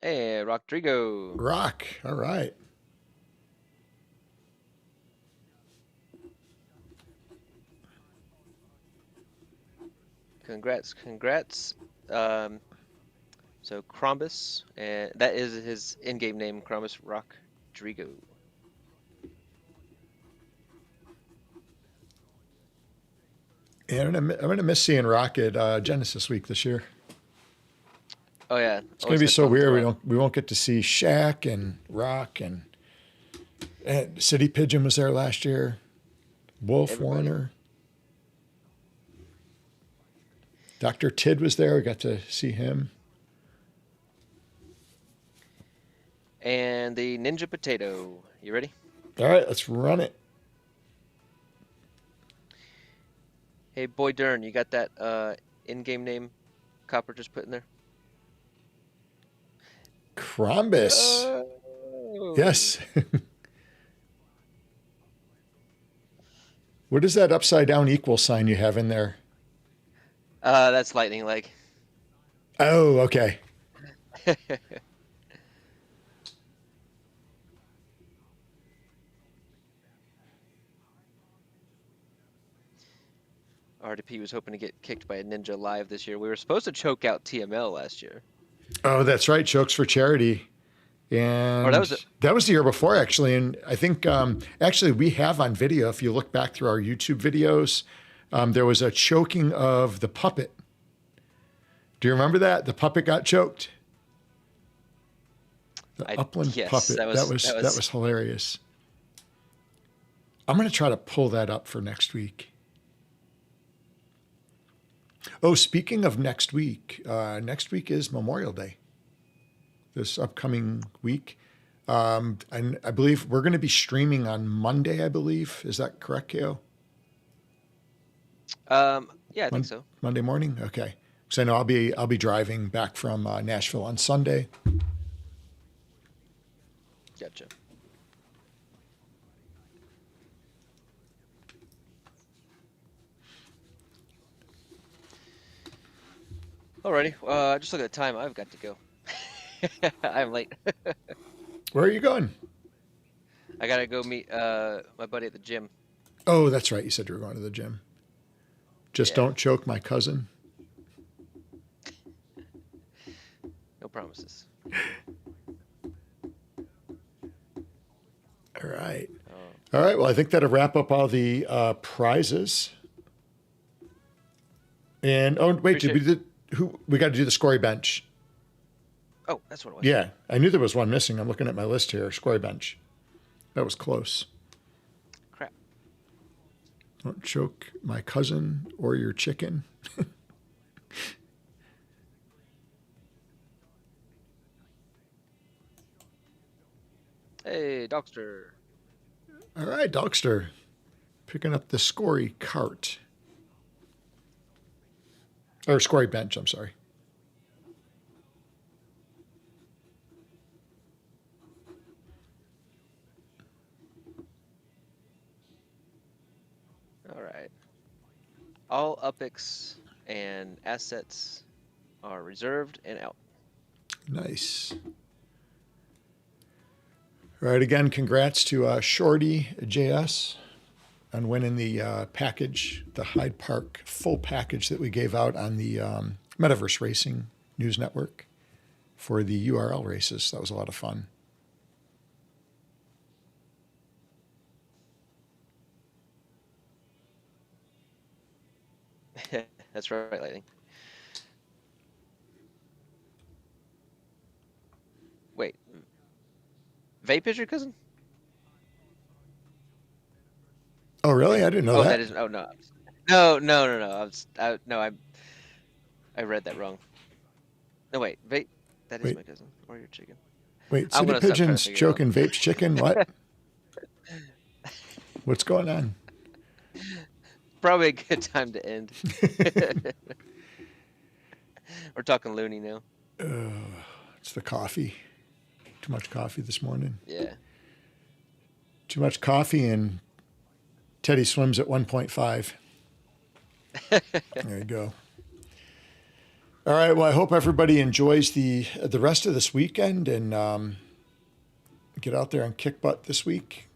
Hey, Rodrigo. Rock. All right. Congrats. So Crombus, and that is his in-game name, Crombus Rodrigo. Yeah, I'm gonna miss seeing Rock at Genesis Week this year. Oh yeah, It's gonna be so weird. We won't get to see Shaq and Rock and City Pigeon was there last year. Wolf Everybody. Warner. Dr. Tid was there. We got to see him. And the Ninja Potato. You ready? All right, let's run it. Hey, Boy Dern, you got that in-game name Copper just put in there? Crombus. Oh. Yes. What is that upside down equal sign you have in there? That's lightning leg. Oh, okay. RDP was hoping to get kicked by a ninja live this year. We were supposed to choke out TML last year. Oh, that's right. Chokes for Charity. And Or that was the year before, actually. And I think actually we have on video, if you look back through our YouTube videos, there was a choking of the puppet. Do you remember that? The puppet got choked. The Upland puppet. That was hilarious. I'm going to try to pull that up for next week. Oh, speaking of next week is Memorial Day. This upcoming week. And I believe we're going to be streaming on Monday, I believe. Is that correct, Kale? Yeah, I think so. Monday morning? Okay. So I know I'll be driving back from Nashville on Sunday. Gotcha. Alrighty. Just look at the time. I've got to go. I'm late. Where are you going? I gotta go meet my buddy at the gym. Oh, that's right. You said you were going to the gym. Just don't choke my cousin. No promises. All right. All right. Well, I think that'll wrap up all the prizes. And wait, we got to do the scory bench. Oh, that's what it was. Yeah, I knew there was one missing. I'm looking at my list here. Scory bench. That was close. Crap. Don't choke my cousin or your chicken. Hey, Dr. All right, Dr. Picking up the scory cart. Or scory bench, I'm sorry. All right. All UPIX and assets are reserved and out. Nice. All right, again, congrats to Shorty JS on winning the package, the Hyde Park full package that we gave out on the Metaverse Racing News Network for the URL races. That was a lot of fun. That's right, Lightning. Wait. Vape is your cousin? Oh, really? I didn't know that. That isn't. Oh, no. No. I read that wrong. No, wait. Vape. That is my cousin. Or your chicken. Wait, City Pigeon's choking Vape's chicken? What? What's going on? Probably a good time to end. We're talking loony now. It's the coffee. Too much coffee this morning. Yeah. Too much coffee, and Teddy swims at 1.5. There you go. All right. Well, I hope everybody enjoys the rest of this weekend and get out there and kick butt this week.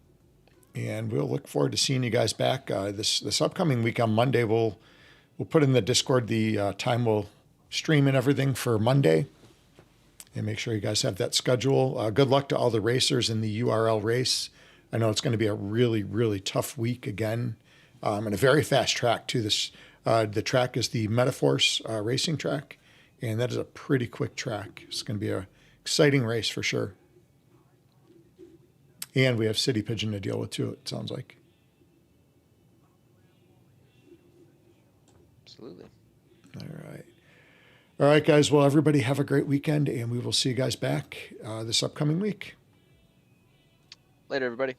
And we'll look forward to seeing you guys back this upcoming week on Monday. We'll put in the Discord the time we'll stream and everything for Monday, and make sure you guys have that schedule. Good luck to all the racers in the URL race. I know it's going to be a really, really tough week again, and a very fast track too. The track is the Metaverse racing track, and that is a pretty quick track. It's going to be an exciting race for sure. And we have City Pigeon to deal with too, it sounds like. Absolutely. All right. All right, guys. Well, everybody have a great weekend, and we will see you guys back this upcoming week. Later, everybody.